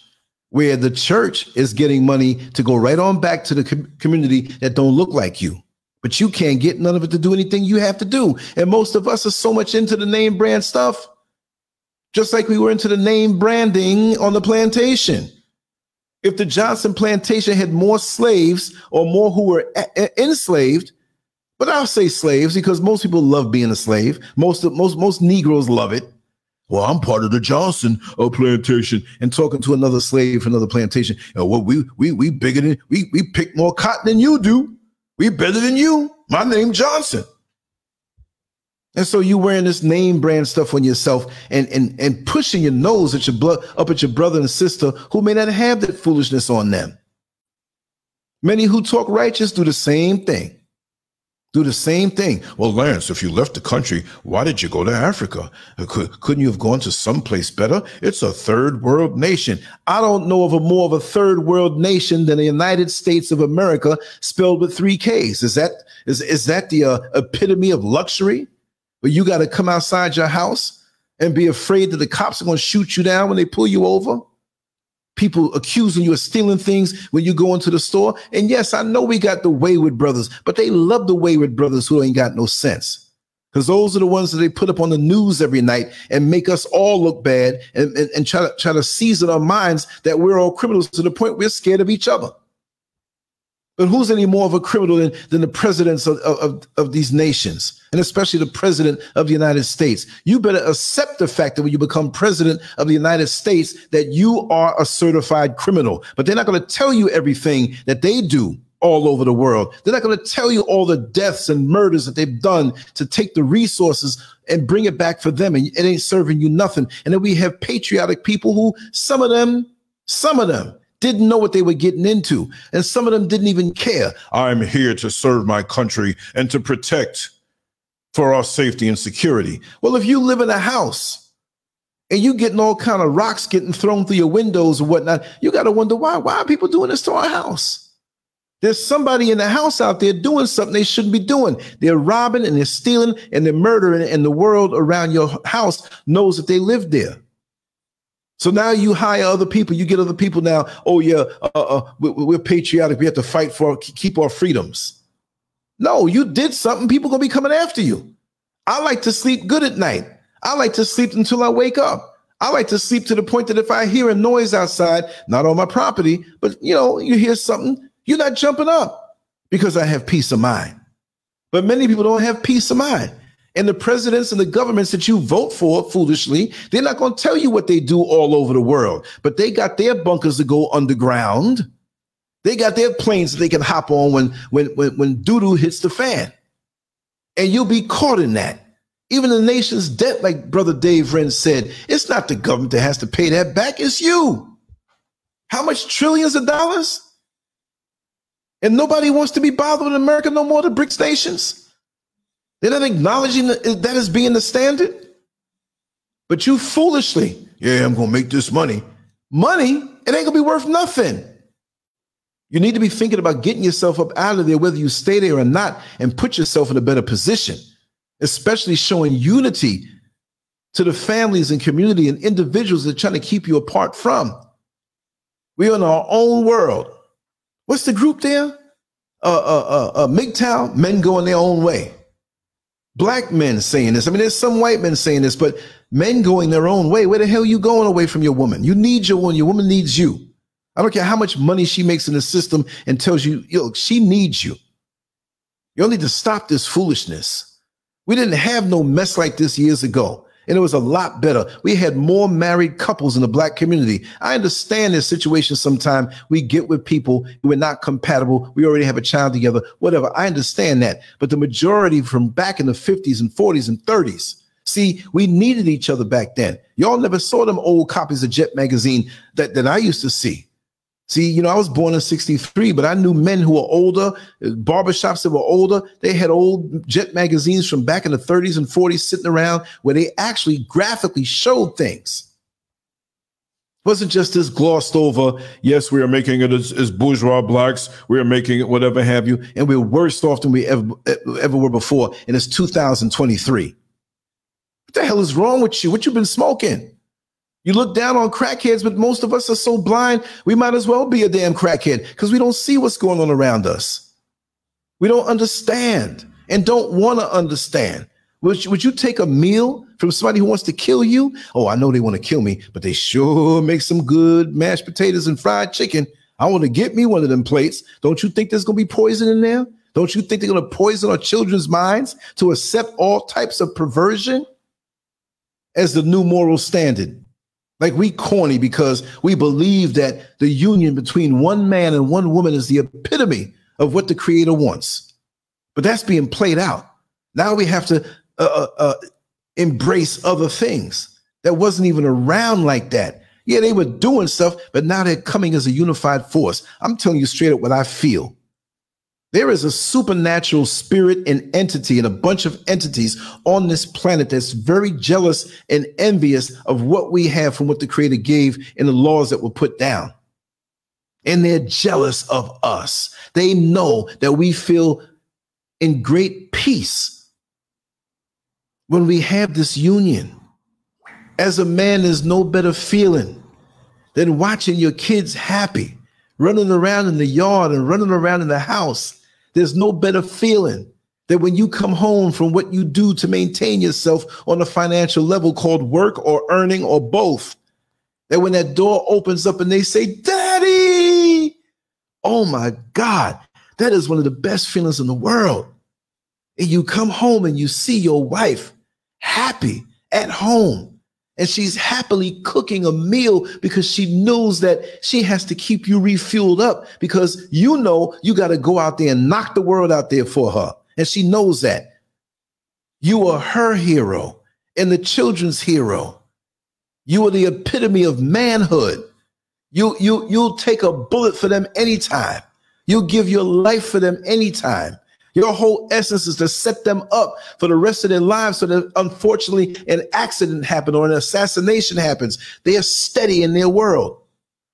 where the church is getting money to go right on back to the community that don't look like you. But you can't get none of it to do anything you have to do. And most of us are so much into the name brand stuff, just like we were into the name branding on the plantation. If the Johnson plantation had more slaves or more who were enslaved, but I'll say slaves because most people love being a slave. Most Negroes love it. Well, I'm part of the Johnson plantation, and talking to another slave from another plantation. Well, we bigger than we pick more cotton than you do. We better than you. My name Johnson. And so you wearing this name brand stuff on yourself and pushing your nose at your up at your brother and sister who may not have that foolishness on them. Many who talk righteous do the same thing. Do the same thing. Well, Lance, if you left the country, why did you go to Africa? Couldn't you have gone to someplace better? It's a third world nation. I don't know of a more of a third world nation than the United States of America, spelled with 3 Ks. Is that the epitome of luxury? But you got to come outside your house and be afraid that the cops are going to shoot you down when they pull you over. People accusing you of stealing things when you go into the store. And yes, I know we got the wayward brothers, but they love the wayward brothers who ain't got no sense. Because those are the ones that they put up on the news every night and make us all look bad and try to season our minds that we're all criminals to the point we're scared of each other. But who's any more of a criminal than the presidents of these nations, and especially the president of the United States? You better accept the fact that when you become president of the United States, that you are a certified criminal. But they're not going to tell you everything that they do all over the world. They're not going to tell you all the deaths and murders that they've done to take the resources and bring it back for them, and it ain't serving you nothing. And then we have patriotic people who some of them didn't know what they were getting into. And some of them didn't even care. I'm here to serve my country and to protect for our safety and security. Well, if you live in a house and you getting all kind of rocks getting thrown through your windows or whatnot, you got to wonder why are people doing this to our house? There's somebody in the house out there doing something they shouldn't be doing. They're robbing and they're stealing and they're murdering, and the world around your house knows that they live there. So now you hire other people, you get other people now, oh yeah, we're patriotic, we have to fight for, keep our freedoms. No, you did something, people gonna be coming after you. I like to sleep good at night. I like to sleep until I wake up. I like to sleep to the point that if I hear a noise outside, not on my property, but you hear something, you're not jumping up because I have peace of mind. But many people don't have peace of mind. And the presidents and the governments that you vote for foolishly, they're not going to tell you what they do all over the world, but they got their bunkers to go underground. They got their planes that they can hop on when doo-doo hits the fan. And you'll be caught in that. Even the nation's debt, like Brother Dave Wren said, it's not the government that has to pay that back, it's you. How much trillions of dollars? And nobody wants to be bothered with America no more, the BRICS nations. They're not acknowledging that as being the standard. But you foolishly, yeah, I'm going to make this money. Money, it ain't going to be worth nothing. You need to be thinking about getting yourself up out of there, whether you stay there or not, and put yourself in a better position, especially showing unity to the families and community and individuals that are trying to keep you apart from. We're in our own world. What's the group there? MGTOW, men going their own way. Black men saying this. I mean, there's some white men saying this, but men going their own way. Where the hell are you going away from your woman? You need your woman. Your woman needs you. I don't care how much money she makes in the system and tells you, she needs you. You'll need to stop this foolishness. We didn't have no mess like this years ago, and it was a lot better. We had more married couples in the Black community. I understand this situation sometimes. We get with people who are not compatible. We already have a child together, whatever. I understand that. But the majority from back in the 50s and 40s and 30s, see, we needed each other back then. Y'all never saw them old copies of Jet magazine that I used to see. See, you know, I was born in 63, but I knew men who were older, barbershops that were older. They had old Jet magazines from back in the 30s and 40s sitting around where they actually graphically showed things. It wasn't just this glossed over, yes, we are making it as bourgeois blacks, we are making it whatever have you, and we're worse off than we ever were before, and it's 2023. What the hell is wrong with you? What you been smoking? You look down on crackheads, but most of us are so blind, we might as well be a damn crackhead because we don't see what's going on around us. We don't understand and don't want to understand. Would you take a meal from somebody who wants to kill you? Oh, I know they want to kill me, but they sure make some good mashed potatoes and fried chicken. I want to get me one of them plates. Don't you think there's going to be poison in there? Don't you think they're going to poison our children's minds to accept all types of perversion as the new moral standard? Like we corny because we believe that the union between one man and one woman is the epitome of what the Creator wants. But that's being played out. Now we have to embrace other things that wasn't even around like that. Yeah, they were doing stuff, but now they're coming as a unified force. I'm telling you straight up what I feel. There is a supernatural spirit and entity and a bunch of entities on this planet that's very jealous and envious of what we have from what the Creator gave in the laws that were put down. And they're jealous of us. They know that we feel in great peace when we have this union. As a man, there's no better feeling than watching your kids happy, running around in the yard and running around in the house. There's no better feeling than when you come home from what you do to maintain yourself on a financial level called work or earning or both. That when that door opens up and they say, Daddy, oh my God, that is one of the best feelings in the world. And you come home and you see your wife happy at home. And she's happily cooking a meal because she knows that she has to keep you refueled up because you know you got to go out there and knock the world out there for her. And she knows that. You are her hero and the children's hero. You are the epitome of manhood. You'll take a bullet for them anytime. You'll give your life for them anytime. Your whole essence is to set them up for the rest of their lives so that unfortunately an accident happens or an assassination happens. They are steady in their world,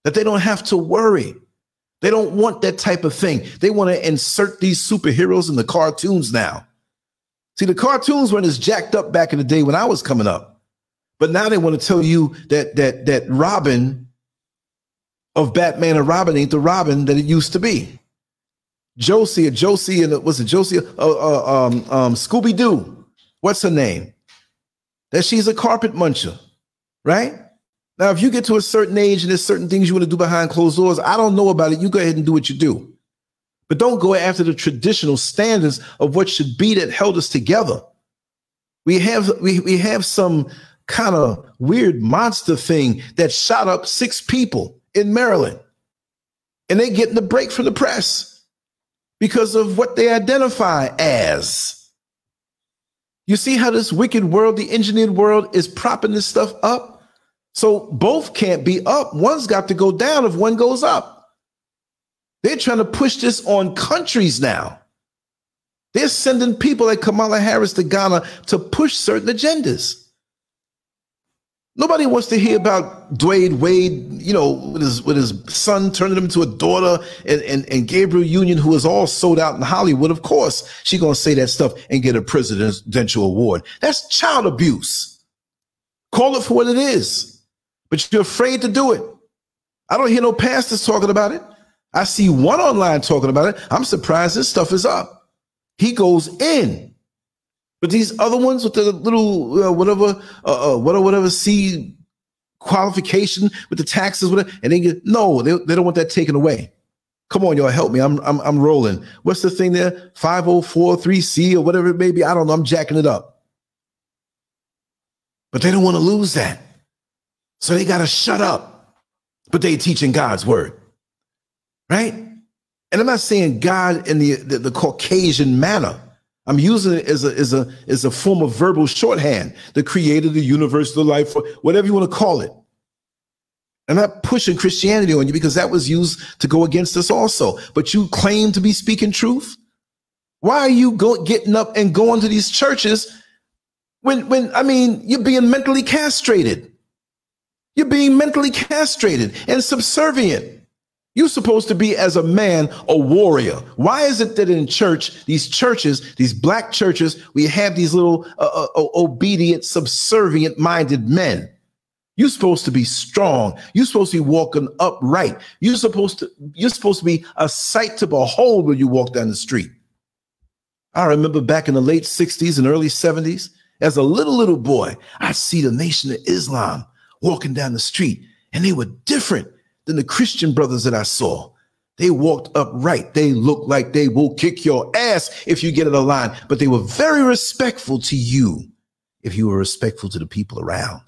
that they don't have to worry. They don't want that type of thing. They want to insert these superheroes in the cartoons now. See, the cartoons weren't as jacked up back in the day when I was coming up. But now they want to tell you that Robin of Batman and Robin ain't the Robin that it used to be. Josie, and was it Josie? Scooby-Doo. What's her name? That she's a carpet muncher, right? Now, if you get to a certain age and there's certain things you want to do behind closed doors, I don't know about it. You go ahead and do what you do. But don't go after the traditional standards of what should be that held us together. We have some kind of weird monster thing that shot up 6 people in Maryland. And they're getting a break from the press because of what they identify as. You see how this wicked world, the engineered world, is propping this stuff up? So both can't be up. One's got to go down if one goes up. They're trying to push this on countries now. They're sending people like Kamala Harris to Ghana to push certain agendas. Nobody wants to hear about Dwayne Wade, you know, with his son turning him into a daughter, and Gabriel Union, who is all sold out in Hollywood. Of course, she's going to say that stuff and get a presidential award. That's child abuse. Call it for what it is. But you're afraid to do it. I don't hear no pastors talking about it. I see one online talking about it. I'm surprised this stuff is up. He goes in. But these other ones with the little whatever C qualification with the taxes, whatever, and they get no, they don't want that taken away. Come on, y'all, help me. I'm rolling. What's the thing there? 5043C or whatever it may be. I don't know. I'm jacking it up. But they don't want to lose that, so they got to shut up. But they teaching God's word, right? And I'm not saying God in the Caucasian manner. I'm using it as a form of verbal shorthand. The creator, the universe, the life, whatever you want to call it. I'm not pushing Christianity on you because that was used to go against us also. But you claim to be speaking truth. Why are you getting up and going to these churches when I mean, you're being mentally castrated? You're being mentally castrated and subservient. You're supposed to be, as a man, a warrior. Why is it that in church, these churches, these black churches, we have these little obedient, subservient-minded men? You're supposed to be strong. You're supposed to be walking upright. You're supposed to be a sight to behold when you walk down the street. I remember back in the late 60s and early 70s, as a little boy, I'd see the Nation of Islam walking down the street, and they were different than the Christian brothers that I saw. They walked upright. They looked like they will kick your ass if you get in a line, but they were very respectful to you if you were respectful to the people around.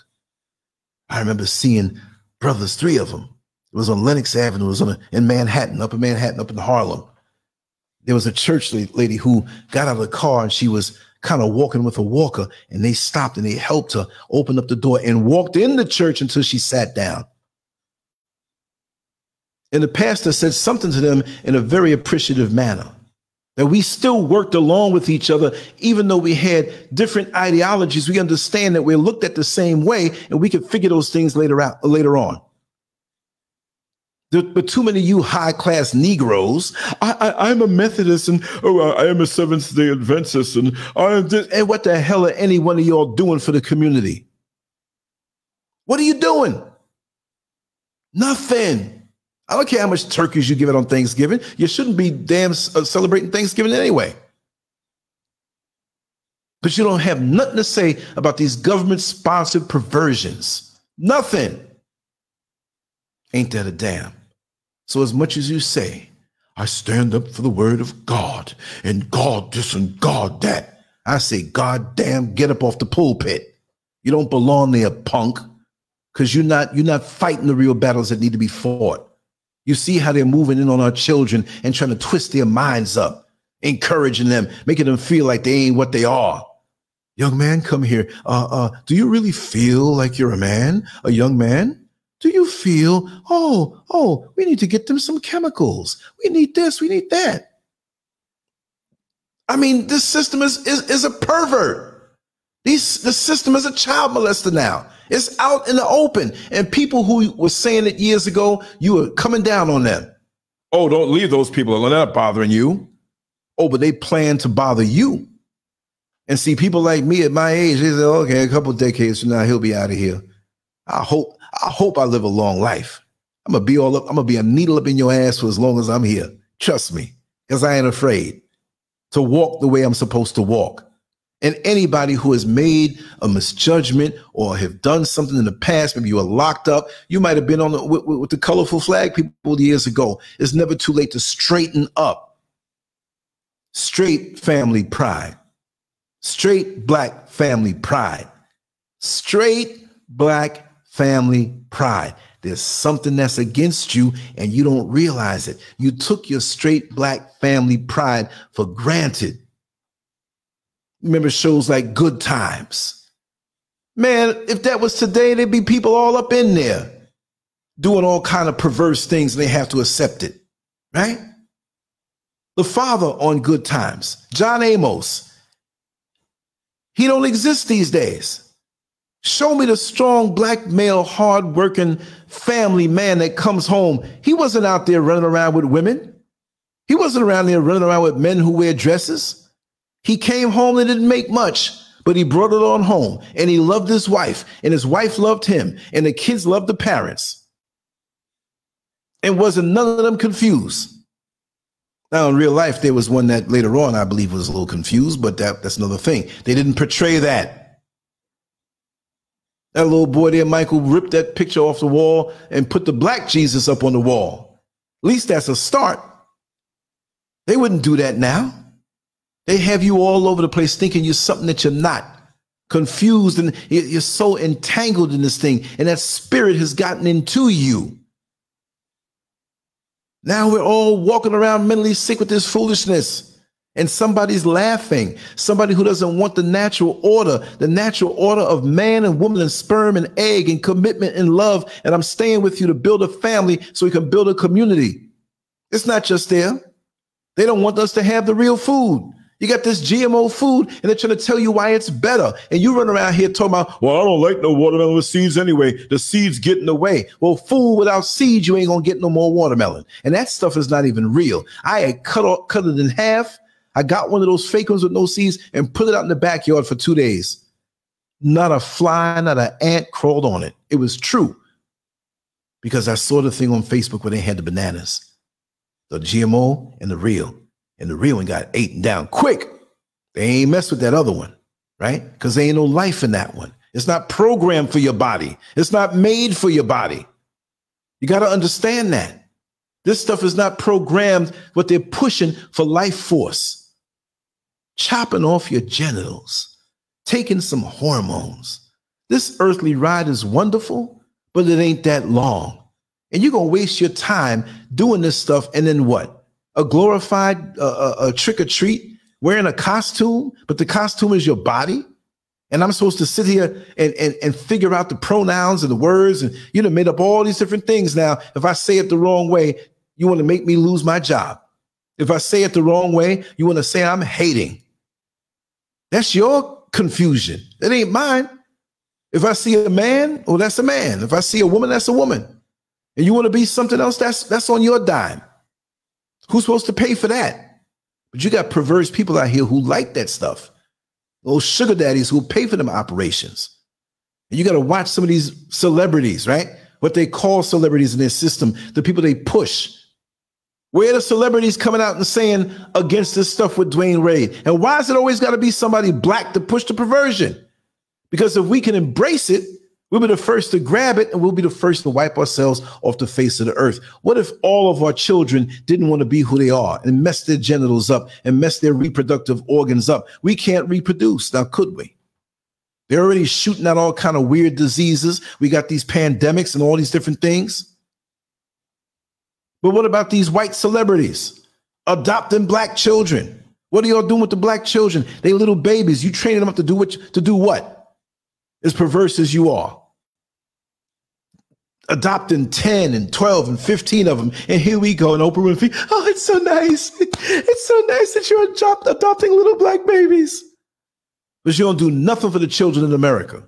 I remember seeing brothers, 3 of them. It was on Lenox Avenue. It was in Manhattan, up in Harlem. There was a church lady who got out of the car, and she was kind of walking with a walker, and they stopped and they helped her open up the door and walked in the church until she sat down. And the pastor said something to them in a very appreciative manner, that we still worked along with each other, even though we had different ideologies. We understand that we're looked at the same way, and we could figure those things later on. But too many of you high-class Negroes, I'm a Methodist, and I am a Seventh-day Adventist, and what the hell are any one of y'all doing for the community? What are you doing? Nothing. I don't care how much turkeys you give it on Thanksgiving. You shouldn't be celebrating Thanksgiving anyway. But you don't have nothing to say about these government-sponsored perversions. Nothing. Ain't that a damn? So as much as you say, I stand up for the word of God, and God this and God that, I say, God damn, get up off the pulpit. You don't belong there, punk, because you're not fighting the real battles that need to be fought. You see how they're moving in on our children and trying to twist their minds up, encouraging them, making them feel like they ain't what they are. Young man, come here. Do you really feel like you're a man, a young man? Do you feel, we need to get them some chemicals. We need this, we need that. I mean, this system is a pervert. The system is a child molester now. It's out in the open. And people who were saying it years ago, you were coming down on them. Oh, don't leave those people alone. They're not bothering you. Oh, but they plan to bother you. And see, people like me at my age, they say, okay, a couple of decades from now, he'll be out of here. I hope I live a long life. I'm going to be all up. I'm going to be a needle up in your ass for as long as I'm here. Trust me, because I ain't afraid to walk the way I'm supposed to walk. And anybody who has made a misjudgment or have done something in the past, maybe you were locked up, you might have been on with the colorful flag people years ago. It's never too late to straighten up. Straight family pride. Straight black family pride. Straight black family pride. There's something that's against you and you don't realize it. You took your straight black family pride for granted. Remember shows like Good Times. Man, if that was today, there'd be people all up in there doing all kind of perverse things and they have to accept it, right? The father on Good Times, John Amos, he don't exist these days. Show me the strong black male, hardworking family man that comes home. He wasn't out there running around with women. He wasn't around there running around with men who wear dresses. He came home and didn't make much, but he brought it on home, and he loved his wife, and his wife loved him, and the kids loved the parents. And wasn't none of them confused. Now, in real life, there was one that later on, I believe, was a little confused, but that's another thing. They didn't portray that. That little boy there, Michael, ripped that picture off the wall and put the black Jesus up on the wall. At least that's a start. They wouldn't do that now. They have you all over the place thinking you're something that you're not. Confused, and you're so entangled in this thing, and that spirit has gotten into you. Now we're all walking around mentally sick with this foolishness. And somebody's laughing. Somebody who doesn't want the natural order of man and woman and sperm and egg and commitment and love. And I'm staying with you to build a family so we can build a community. It's not just there. They don't want us to have the real food. You got this GMO food and they're trying to tell you why it's better. And you run around here talking about, well, I don't like no watermelon with seeds anyway. The seeds get in the way. Well, food without seeds, you ain't going to get no more watermelon. And that stuff is not even real. I had cut it in half. I got one of those fake ones with no seeds and put it out in the backyard for 2 days. Not a fly, not an ant crawled on it. It was true. Because I saw the thing on Facebook where they had the bananas, the GMO and the real. And the real one got eaten down quick. They ain't mess with that other one, right? Because there ain't no life in that one. It's not programmed for your body. It's not made for your body. You got to understand that. This stuff is not programmed, what they're pushing for life force. Chopping off your genitals, taking some hormones. This earthly ride is wonderful, but it ain't that long. And you're going to waste your time doing this stuff. And then what? A glorified a trick or treat, wearing a costume, but the costume is your body. And I'm supposed to sit here and figure out the pronouns and the words. And you done made up all these different things. Now, if I say it the wrong way, you want to make me lose my job. If I say it the wrong way, you want to say I'm hating. That's your confusion. It ain't mine. If I see a man, well, that's a man. If I see a woman, that's a woman. And you want to be something else, that's on your dime. Who's supposed to pay for that? But you got perverse people out here who like that stuff. Those sugar daddies who pay for them operations. And you got to watch some of these celebrities, right? What they call celebrities in their system, the people they push. Where are the celebrities coming out and saying against this stuff with Dwayne Wade? And why is it always got to be somebody black to push the perversion? Because if we can embrace it, we'll be the first to grab it and we'll be the first to wipe ourselves off the face of the earth. What if all of our children didn't want to be who they are and mess their genitals up and mess their reproductive organs up? We can't reproduce. Now, could we? They're already shooting out all kind of weird diseases. We got these pandemics and all these different things. But what about these white celebrities adopting black children? What are y'all doing with the black children? They little babies. You training them up to do what? As perverse as you are. Adopting 10 and 12 and 15 of them. And here we go. And Oprah Winfrey, oh, it's so nice. It's so nice that you're adopting little black babies. But you don't do nothing for the children in America.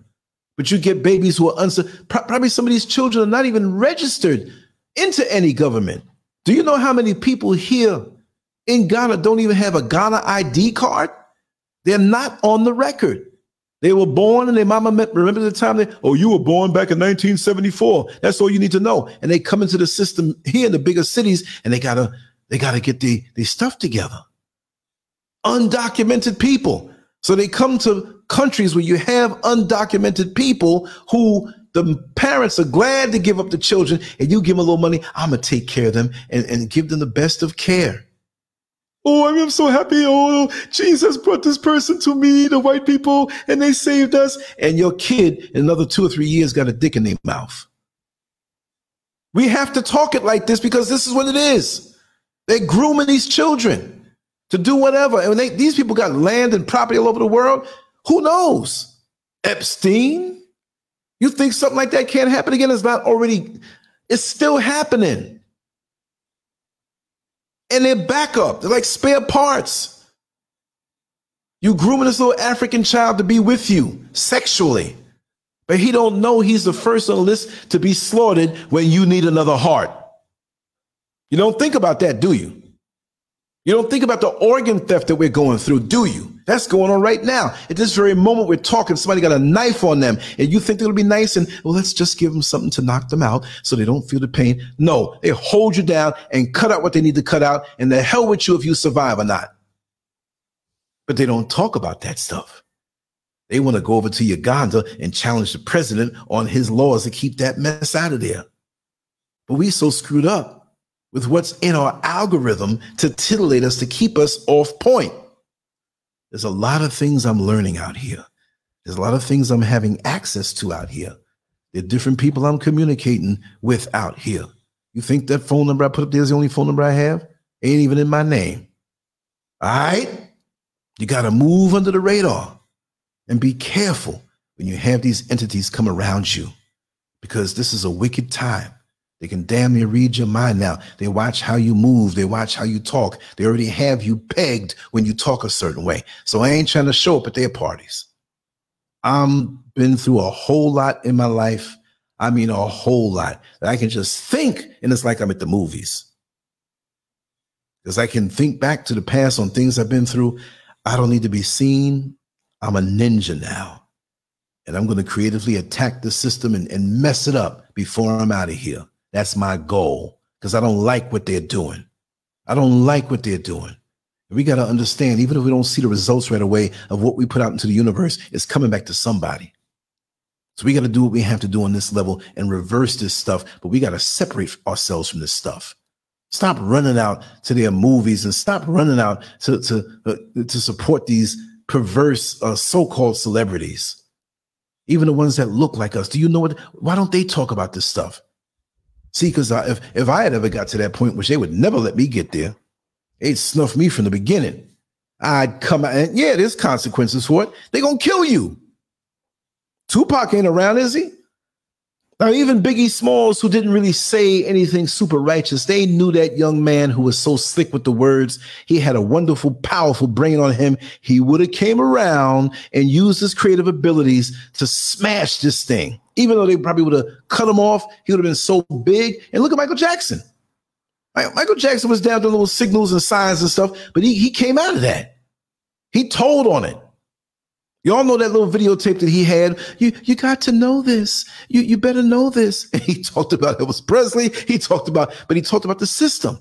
But you get babies who are probably some of these children are not even registered into any government. Do you know how many people here in Ghana don't even have a Ghana ID card? They're not on the record. They were born and their mama met. Remember the time you were born back in 1974. That's all you need to know. And they come into the system here in the bigger cities and they gotta get the stuff together. Undocumented people. So they come to countries where you have undocumented people who the parents are glad to give up the children, and you give them a little money. I'm going to take care of them and give them the best of care. Oh, I'm so happy. Oh, Jesus brought this person to me, the white people, and they saved us. And your kid in another 2 or 3 years got a dick in their mouth. We have to talk it like this because this is what it is. They're grooming these children to do whatever. And when these people got land and property all over the world, who knows? Epstein? You think something like that can't happen again? It's still happening. And they're backup. They're like spare parts. You grooming this little African child to be with you sexually. But he don't know he's the first on the list to be slaughtered when you need another heart. You don't think about that, do you? You don't think about the organ theft that we're going through, do you? That's going on right now. At this very moment we're talking, somebody got a knife on them and you think they'll be nice and, well, let's just give them something to knock them out so they don't feel the pain. No, they hold you down and cut out what they need to cut out, and the hell with you if you survive or not. But they don't talk about that stuff. They want to go over to Uganda and challenge the president on his laws to keep that mess out of there. But we so screwed up with what's in our algorithm to titillate us, to keep us off point. There's a lot of things I'm learning out here. There's a lot of things I'm having access to out here. There are different people I'm communicating with out here. You think that phone number I put up there is the only phone number I have? Ain't even in my name. All right? You got to move under the radar and be careful when you have these entities come around you, because this is a wicked time. They can damn near read your mind now. They watch how you move. They watch how you talk. They already have you pegged when you talk a certain way. So I ain't trying to show up at their parties. I'm been through a whole lot in my life. I mean, a whole lot that I can just think, and it's like I'm at the movies. Because I can think back to the past on things I've been through. I don't need to be seen. I'm a ninja now. And I'm going to creatively attack the system and mess it up before I'm out of here. That's my goal, because I don't like what they're doing. I don't like what they're doing. We got to understand, even if we don't see the results right away of what we put out into the universe, it's coming back to somebody. So we got to do what we have to do on this level and reverse this stuff. But we got to separate ourselves from this stuff. Stop running out to their movies and stop running out to support these perverse so-called celebrities. Even the ones that look like us. Do you know what? Why don't they talk about this stuff? See, because if I had ever got to that point, which they would never let me get there, they'd snuff me from the beginning. I'd come out and yeah, there's consequences for it. They're going to kill you. Tupac ain't around, is he? Now, even Biggie Smalls, who didn't really say anything super righteous, they knew that young man who was so slick with the words. He had a wonderful, powerful brain on him. He would have came around and used his creative abilities to smash this thing. Even though they probably would have cut him off, he would have been so big. And look at Michael Jackson. Michael Jackson was down to little signals and signs and stuff, but he came out of that. He told on it. Y'all know that little videotape that he had. You got to know this. You better know this. And he talked about Elvis Presley. But he talked about the system.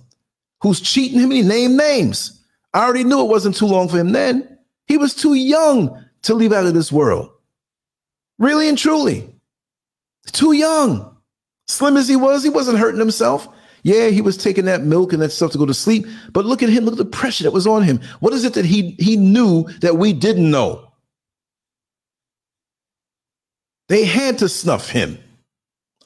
Who's cheating him? And he named names. I already knew it wasn't too long for him then. He was too young to leave out of this world. Really and truly. Too young. Slim as he wasn't hurting himself. Yeah, he was taking that milk and that stuff to go to sleep. But look at him. Look at the pressure that was on him. What is it that he knew that we didn't know? They had to snuff him.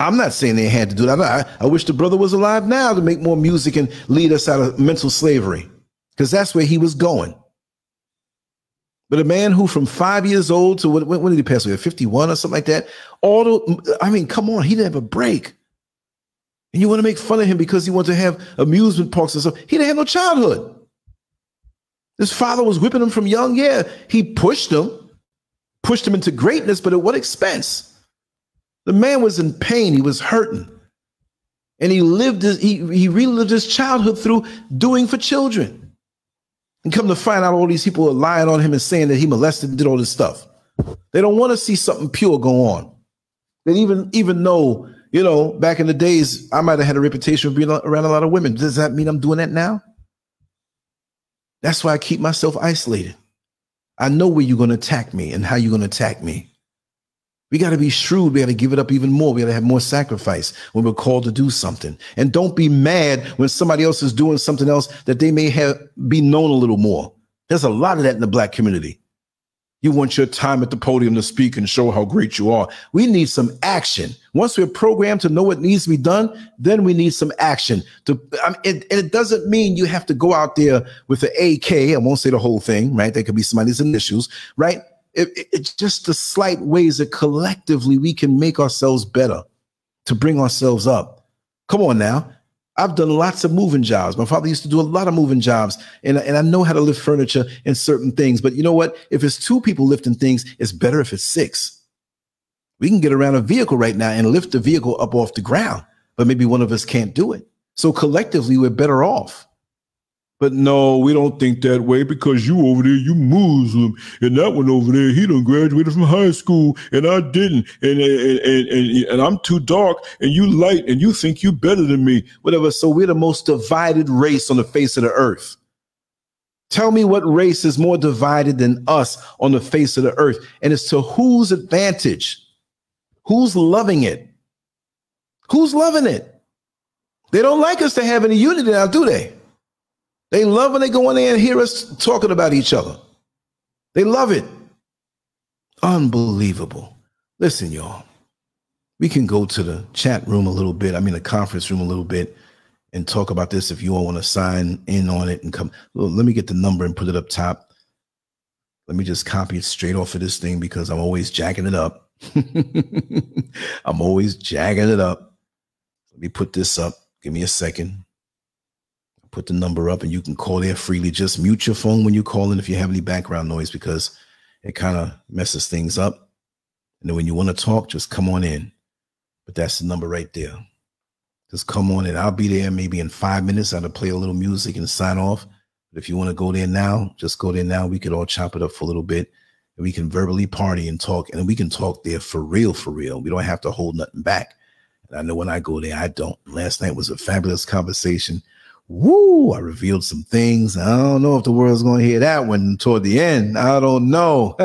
I'm not saying they had to do that. I wish the brother was alive now to make more music and lead us out of mental slavery, because that's where he was going. But a man who from 5 years old to when did he pass away? 51 or something like that? Come on, he didn't have a break. And you want to make fun of him because he wanted to have amusement parks and stuff. He didn't have no childhood. His father was whipping him from young. Yeah, he pushed him into greatness, but at what expense? The man was in pain. He was hurting. And he relived his childhood through doing for children. And come to find out all these people are lying on him and saying that he molested and did all this stuff. They don't want to see something pure go on. And even though, you know, back in the days, I might have had a reputation of being around a lot of women. Does that mean I'm doing that now? That's why I keep myself isolated. I know where you're going to attack me and how you're going to attack me. We got to be shrewd. We got to give it up even more. We got to have more sacrifice when we're called to do something. And don't be mad when somebody else is doing something else that they may be known a little more. There's a lot of that in the Black community. You want your time at the podium to speak and show how great you are. We need some action. Once we're programmed to know what needs to be done, then we need some action. It doesn't mean you have to go out there with the AK. I won't say the whole thing, right? There could be somebody's initials, right? It's just the slight ways that collectively we can make ourselves better, to bring ourselves up. Come on now. I've done lots of moving jobs. My father used to do a lot of moving jobs, and I know how to lift furniture and certain things. But you know what? If it's 2 people lifting things, it's better if it's 6. We can get around a vehicle right now and lift the vehicle up off the ground, but maybe one of us can't do it. So collectively, we're better off. But no, we don't think that way, because you over there, you Muslim, and that one over there, he done graduated from high school, and I didn't, and I'm too dark, and you light, and you think you better than me, whatever. So we're the most divided race on the face of the earth. Tell me what race is more divided than us on the face of the earth, and it's to whose advantage? Who's loving it? Who's loving it? They don't like us to have any unity now, do they? They love when they go in there and hear us talking about each other. They love it. Unbelievable. Listen, y'all, we can go to the chat room a little bit. I mean, the conference room a little bit. and talk about this if you all want to sign in on it and come. Well, let me get the number and put it up top. Let me just copy it straight off of this thing because I'm always jacking it up. I'm always jagging it up. Let me put this up. Give me a second. Put the number up and you can call there freely. Just mute your phone when you call in if you have any background noise because it kind of messes things up. And then when you want to talk, just come on in. But that's the number right there. Just come on in. I'll be there maybe in 5 minutes. I'll play a little music and sign off. But if you want to go there now, just go there now. We could all chop it up for a little bit. And we can verbally party and talk. And we can talk there for real, for real. We don't have to hold nothing back. And I know when I go there, I don't. Last night was a fabulous conversation. Woo! I revealed some things. I don't know if the world's going to hear that one toward the end. I don't know.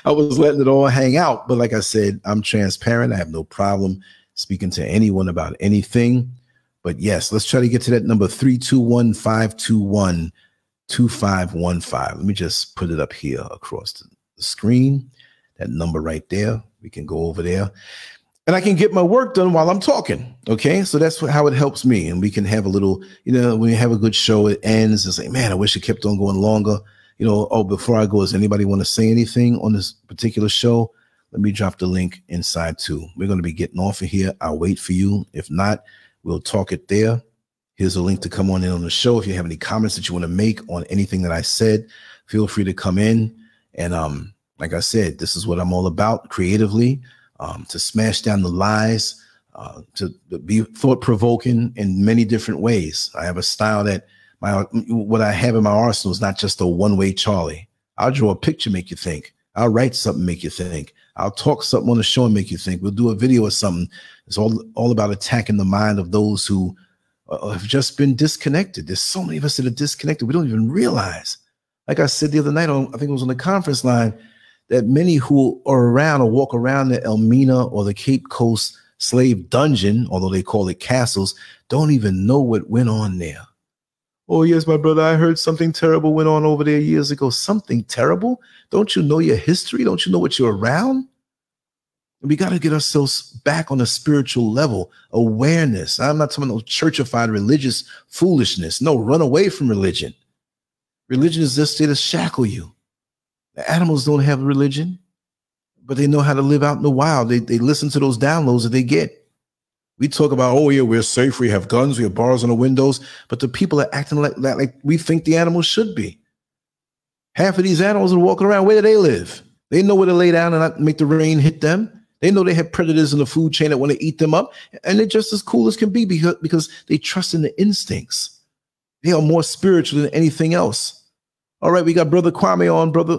I was letting it all hang out. But like I said, I'm transparent. I have no problem speaking to anyone about anything. But yes, let's try to get to that number 321-521-2515. Let me just put it up here across the screen. That number right there. We can go over there. And I can get my work done while I'm talking. Okay. So that's how it helps me. And we can have a little, when we have a good show, it ends. It's like, man, I wish it kept on going longer. Oh, before I go, does anybody want to say anything on this particular show? Let me drop the link inside too. We're going to be getting off of here. I'll wait for you. If not, we'll talk it there. Here's a link to come on in on the show. If you have any comments that you want to make on anything that I said, feel free to come in. And like I said, this is what I'm all about creatively. To smash down the lies, to be thought-provoking in many different ways. I have a style that what I have in my arsenal is not just a one-way Charlie. I'll draw a picture, make you think. I'll write something, make you think. I'll talk something on the show and make you think. We'll do a video or something. It's all about attacking the mind of those who have just been disconnected. There's so many of us that are disconnected. We don't even realize. Like I said the other night, I think it was on the conference line, that many who are around or walk around the Elmina or the Cape Coast slave dungeon, although they call it castles, don't even know what went on there. Oh, yes, my brother, I heard something terrible went on over there years ago. Something terrible? Don't you know your history? Don't you know what you're around? We got to get ourselves back on a spiritual level, awareness. I'm not talking about churchified religious foolishness. No, run away from religion. Religion is just there to shackle you. The animals don't have religion, but they know how to live out in the wild. They listen to those downloads that they get. We talk about, oh, yeah, we're safe. We have guns. We have bars on the windows. But the people are acting like that, like we think the animals should be. Half of these animals are walking around. Where do they live? They know where to lay down and not make the rain hit them. They know they have predators in the food chain that want to eat them up. And they're just as cool as can be because they trust in the instincts. They are more spiritual than anything else. All right, we got Brother Kwame on, brother.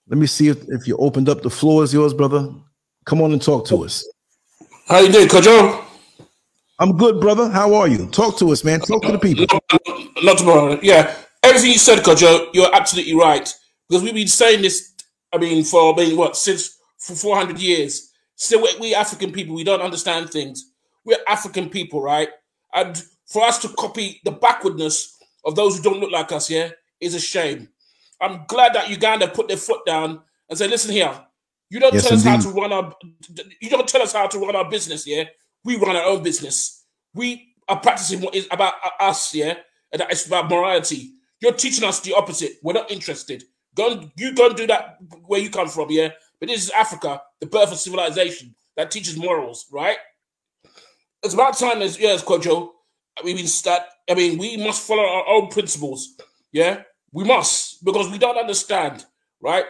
Let me see if you opened up. The floor is yours, brother. Come on and talk to us. How you doing, Kojo? I'm good, brother. How are you? Talk to us, man. Talk to the people. Not tomorrow. Yeah, everything you said, Kojo, you're absolutely right. Because we've been saying this, since for 400 years. So we African people, we don't understand things. We're African people, right? And for us to copy the backwardness of those who don't look like us, yeah, is a shame. I'm glad that Uganda put their foot down and said, listen here, you don't tell us how to run our business, yeah? We run our own business. We are practicing what is about us, yeah? And that it's about morality. You're teaching us the opposite. We're not interested. You go and do that where you come from, yeah? But this is Africa, the birth of civilization that teaches morals, right? It's about time, as Kojo, we must follow our own principles, yeah? We must, because we don't understand, right?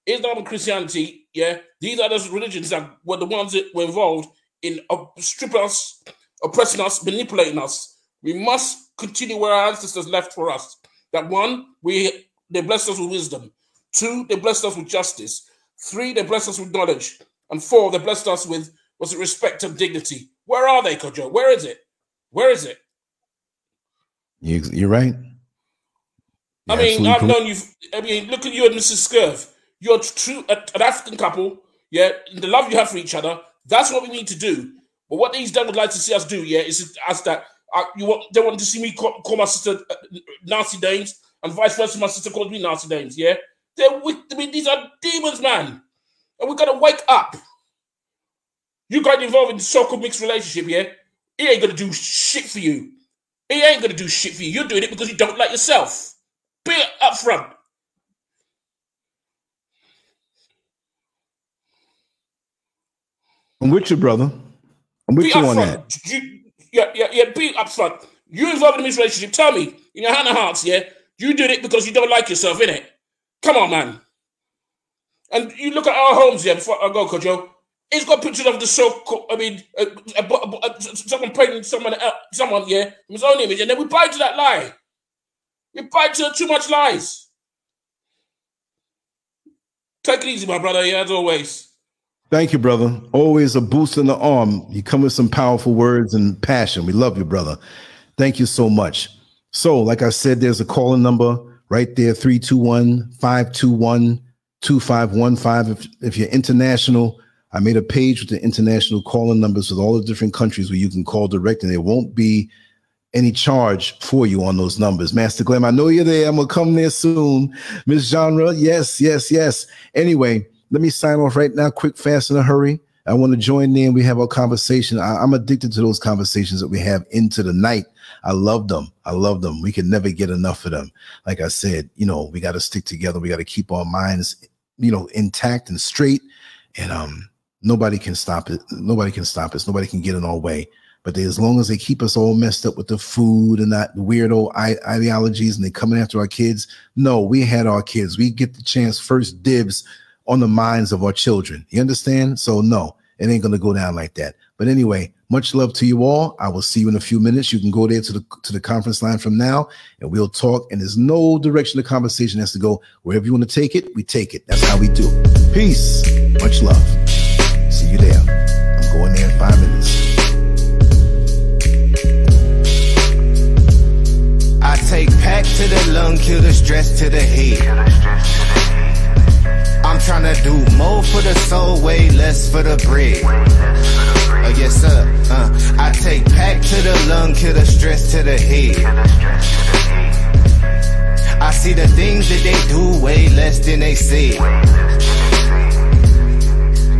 Islam and Christianity, yeah, these are those religions that were the ones that were involved in stripping us, oppressing us, manipulating us. We must continue where our ancestors left for us. That one, they blessed us with wisdom. 2, they blessed us with justice. 3, they blessed us with knowledge. And 4, they blessed us with, respect and dignity. Where are they, Kojo? Where is it? Where is it? You're right. I've known you. Look at you and Mrs. SCURV. You're an African couple, yeah. The love you have for each other. That's what we need to do. But what these devils would like to see us do, yeah, is us that they want to see me call my sister nasty names, and vice versa. My sister calls me nasty names, yeah. These are demons, man, and we gotta wake up. You got involved in so-called mixed relationship, yeah. He ain't gonna do shit for you. He ain't gonna do shit for you. You're doing it because you don't like yourself. Be up front. I'm with you, brother. I'm with you on that. Yeah, be up front. You involved in this relationship, tell me, in your hand of hearts, yeah, you did it because you don't like yourself, innit? Come on, man. And you look at our homes here, before I go, Kojo. It's got pictures of the so-called, someone pregnant, someone, yeah, in his own image, and then we buy into that lie. We buy into too much lies. Take it easy, my brother, yeah, as always. Thank you, brother. Always a boost in the arm. You come with some powerful words and passion. We love you, brother. Thank you so much. So, like I said, there's a calling number right there, 321-521-2515. If you're international, I made a page with the international calling numbers with all the different countries where you can call direct, and there won't be any charge for you on those numbers. Master Glam, I know you're there. I'm going to come there soon. Miss Genre, yes. Anyway, let me sign off right now, quick, fast, in a hurry. I want to join in. We have our conversation. I'm addicted to those conversations that we have into the night. I love them. We can never get enough of them. Like I said, we got to stick together. We got to keep our minds, intact and straight. And nobody can stop it. Nobody can stop us. Nobody can get in our way. But as long as they keep us all messed up with the food and that weirdo ideologies, and they coming after our kids, no, we had our kids. We get the chance, first dibs on the minds of our children. You understand? So no, it ain't gonna go down like that. But anyway, much love to you all. I will see you in a few minutes. You can go there to the conference line from now, and we'll talk. And there's no direction the conversation has to go. Wherever you want to take it, we take it. That's how we do. Peace. Much love. See you there. I'm going there in 5 minutes. I take pack to the lung, kill the stress to the head. I'm tryna do more for the soul, way less for the bread. Oh yes sir. I take pack to the lung, kill the stress to the head. I see the things that they do way less than they say.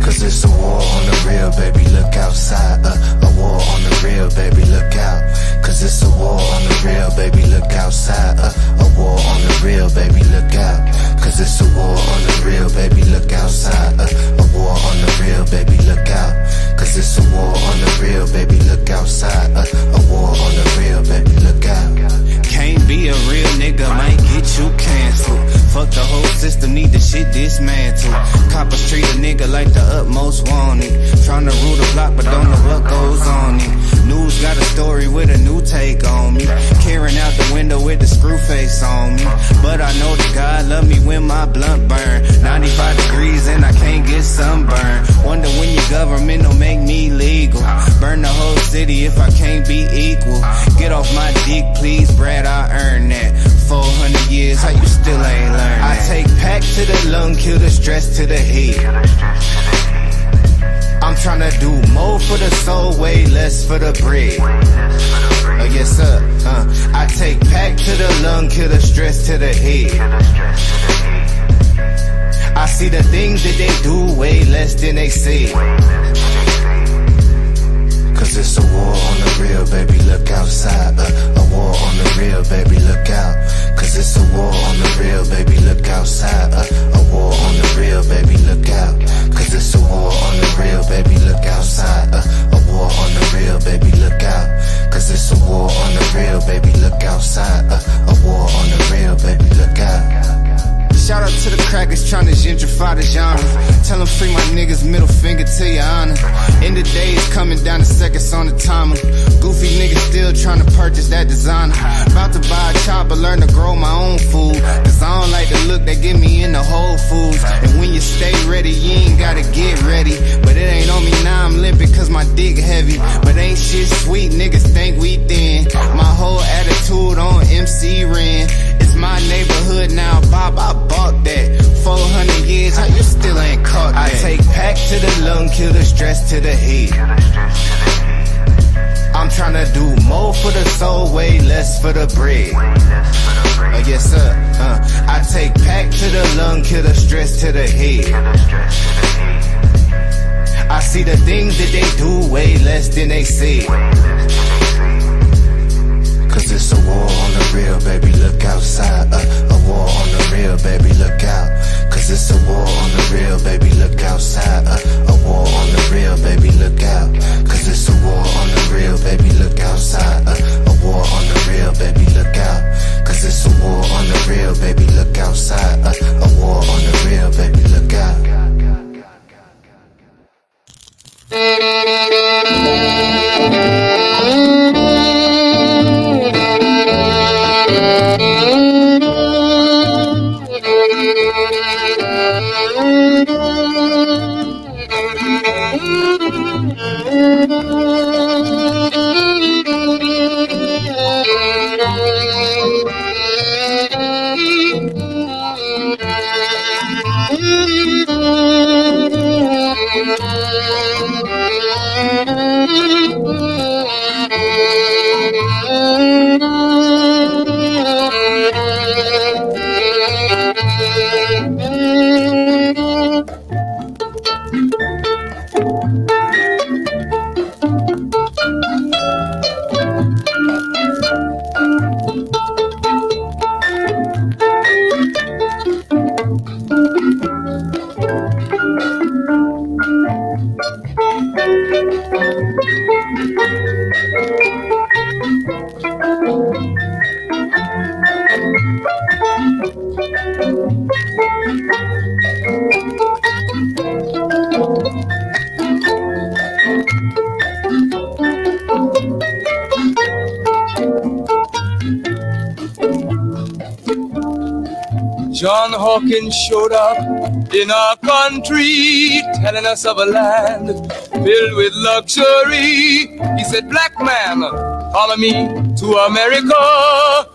Cause it's a war on the real, baby, look outside. A war on the real, baby, look out. Cause it's a war on the real, baby, look outside. A war on the real, baby, look out. Cause it's a war on the real, baby, look outside. A war on the real, baby, look out. Cause it's a war on the real, baby, look outside. A war on the real, baby, look out. Can't be a real nigga, might get you canceled. Fuck the whole system, need the shit dismantled. Coppers treat a nigga like the utmost wanted. Tryna rule the block, but don't know what goes on it. News got a story with a new take on me. Carrying out the window with the screw face on me. But I know that God love me when my blunt burn. 95 degrees and I can't get sunburn. Wonder when your government don't make me legal. Burn the whole city if I can't be equal. Get off my dick, please, Brad, I earned that. 400 years, how you still ain't learned that? I take pack to the lung, kill the stress to the head. I'm tryna do more for the soul, way less for the bread. Oh yes sir. I take pack to the lung, kill the stress to the head. I see the things that they do way less than they say. Cause it's a war on the real, baby, look outside. A war on the real, baby, look out. Cause it's a war on the real, baby, look outside. A war on the real, baby, look out. Cause it's a war on the real, baby, look outside. A war on the real, baby, look out. Cause it's a war on the real, baby, look outside. A war on the real, baby, look out. Shout out to the crackers trying to gentrify the genre. Tell them free my niggas, middle finger to your honor. End of day is coming down to seconds on the timer. Goofy niggas still trying to purchase that designer. About to buy a chopper, learn to grow my own food. Cause I don't like the look they give me in the Whole Foods. And when you stay ready, you ain't gotta get ready. But it ain't on me now, I'm limping cause my dick heavy. But ain't shit sweet, niggas think we thin. My whole attitude on MC Ren. It's my neighborhood now, Bob, I bought that. 400 years, how you still ain't caught that? I take pack to the lung, kill the stress to the head. I'm tryna do more for the soul, way less for the bread. Oh yes sir. I take pack to the lung, kill the stress to the head. I see the things that they do way less than they say. John Hawkins showed up in our country, telling us of a land filled with luxury. He said, black man, follow me to America.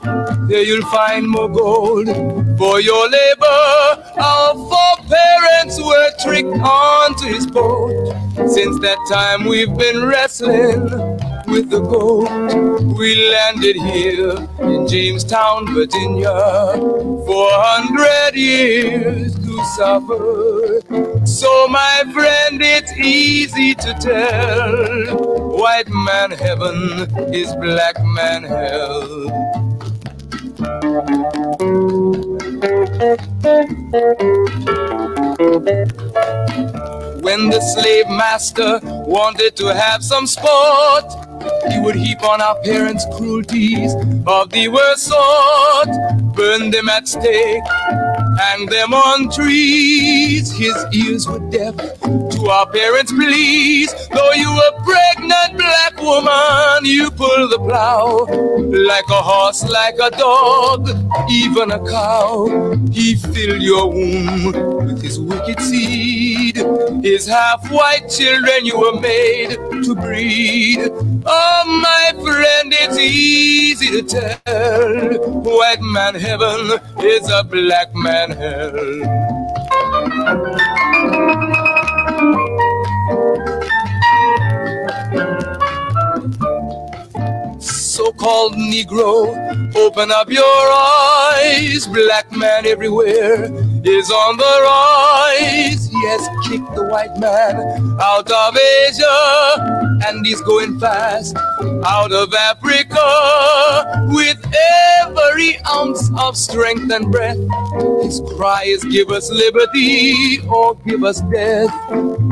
There you'll find more gold for your labor. Our foreparents were tricked onto his boat. Since that time we've been wrestling with the goat. We landed here in Jamestown, Virginia, 400 years to suffer. So my friend, it's easy to tell, white man heaven is black man hell. When the slave master wanted to have some sport, he would heap on our parents cruelties of the worst sort, burn them at stake, hang them on trees. His ears were deaf to our parents' pleas. Though you were pregnant, black woman, you pull the plow like a horse, like a dog, even a cow. He filled your womb with his wicked seed. His half-white children you were made to breed. Oh, my friend, it's easy to tell, white man heaven is a black man hell. So-called Negro, open up your eyes. Black man everywhere is on the rise. He has kicked the white man out of Asia, and he's going fast out of Africa. With every ounce of strength and breath, his cry is give us liberty or give us death.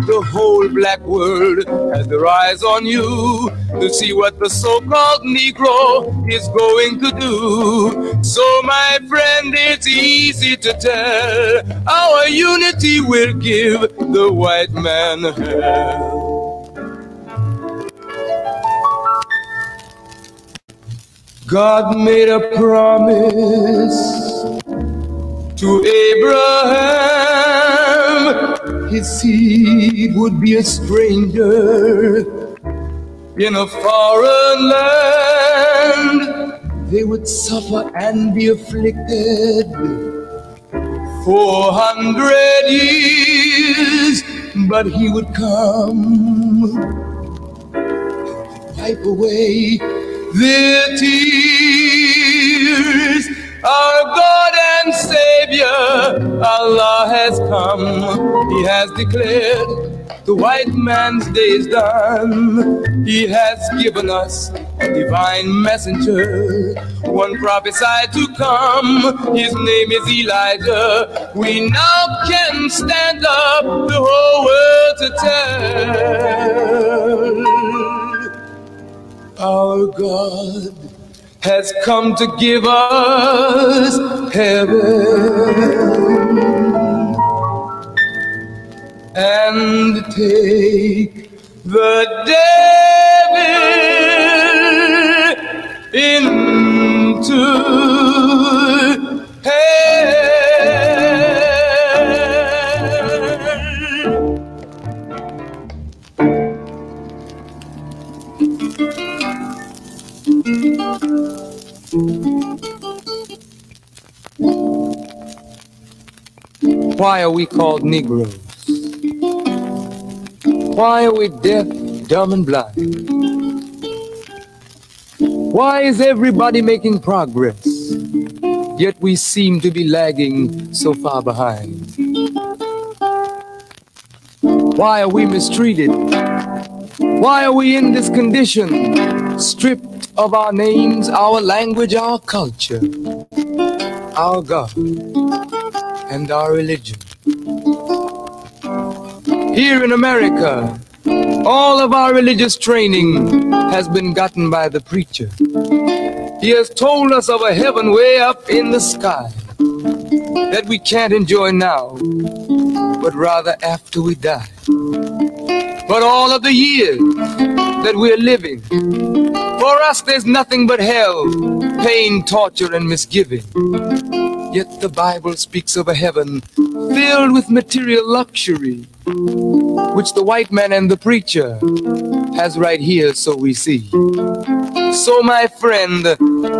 The whole black world has their eyes on you to see what the so-called Negro is going to do. So my friend, it's easy to tell, our unity will give the white man hell. God made a promise to Abraham, his seed would be a stranger in a foreign land. They would suffer and be afflicted 400 years, but he would come, wipe away their tears. Our God and Savior, Allah has come. He has declared the white man's day is done. He has given us a divine messenger, one prophesied to come. His name is Elijah. We now can stand up, the whole world to tell. Our God has come to give us heaven and take the devil into hell. Why are we called Negroes? Why are we deaf, dumb, and blind? Why is everybody making progress, yet we seem to be lagging so far behind? Why are we mistreated? Why are we in this condition, stripped of our names, our language, our culture, our God, and our religion? Here in America, all of our religious training has been gotten by the preacher. He has told us of a heaven way up in the sky that we can't enjoy now, but rather after we die. But all of the years that we're living, for us there's nothing but hell, pain, torture, and misgiving. Yet the Bible speaks of a heaven filled with material luxury, which the white man and the preacher has right here, so we see. So my friend,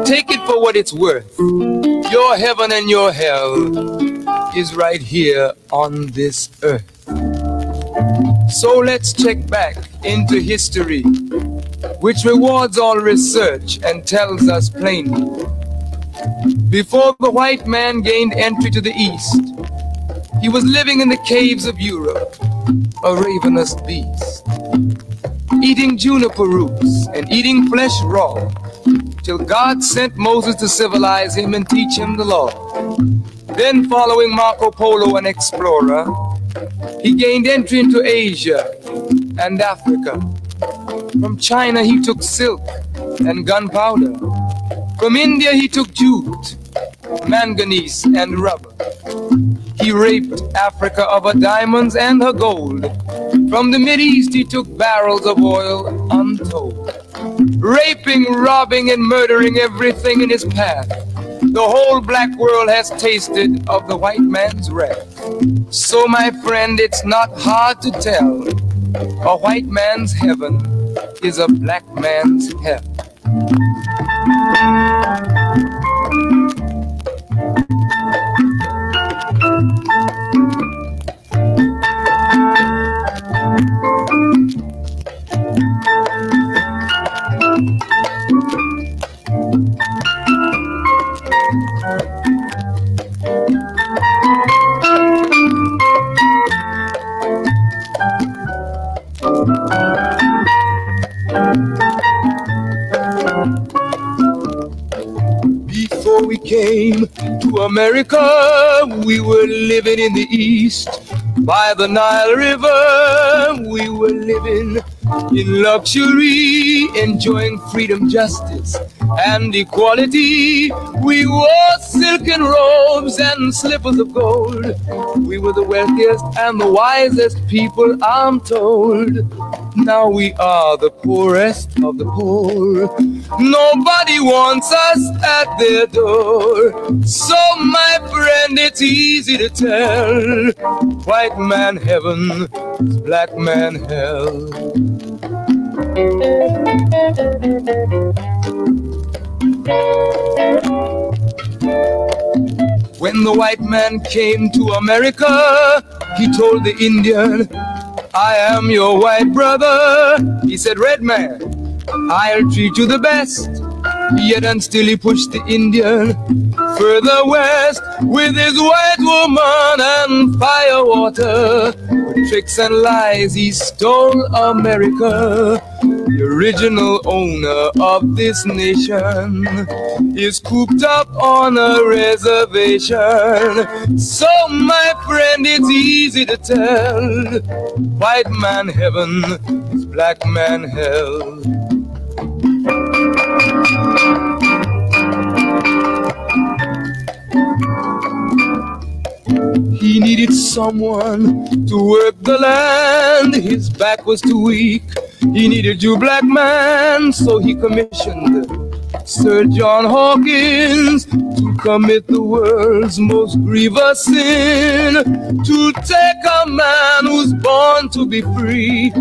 take it for what it's worth. Your heaven and your hell is right here on this earth. So let's check back into history, which rewards all research and tells us plainly. Before the white man gained entry to the East, he was living in the caves of Europe, a ravenous beast, eating juniper roots and eating flesh raw, till God sent Moses to civilize him and teach him the law. Then, following Marco Polo, an explorer, he gained entry into Asia and Africa. From China he took silk and gunpowder. From India he took jute, manganese and rubber. He raped Africa of her diamonds and her gold. From the Mideast he took barrels of oil untold. Raping, robbing and murdering everything in his path. The whole black world has tasted of the white man's wrath. So my friend, it's not hard to tell. A white man's heaven is a black man's hell. Before we came to America, we were living in the East. By the Nile River, we were living in luxury, enjoying freedom, justice, and equality. We wore silken robes and slippers of gold. We were the wealthiest and the wisest people, I'm told. Now we are the poorest of the poor. Nobody wants us at their door. So my friend, it's easy to tell. White man heaven is black man hell. When the white man came to America, he told the Indian, I am your white brother. He said, red man, I'll treat you the best. Yet and still he pushed the Indian further west with his white woman and firewater. With tricks and lies he stole America. The original owner of this nation is cooped up on a reservation. So my friend, it's easy to tell. White man heaven is black man hell. He needed someone to work the land. His back was too weak. He needed you, black man, so he commissioned Sir John Hawkins to commit the world's most grievous sin, to take a man who's born to be free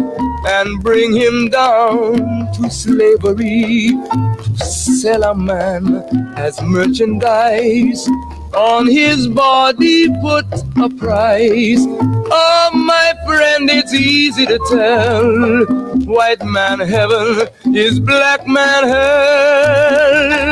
and bring him down to slavery, to sell a man as merchandise, on his body put a price. Oh my friend, it's easy to tell. White man heaven is black man hell.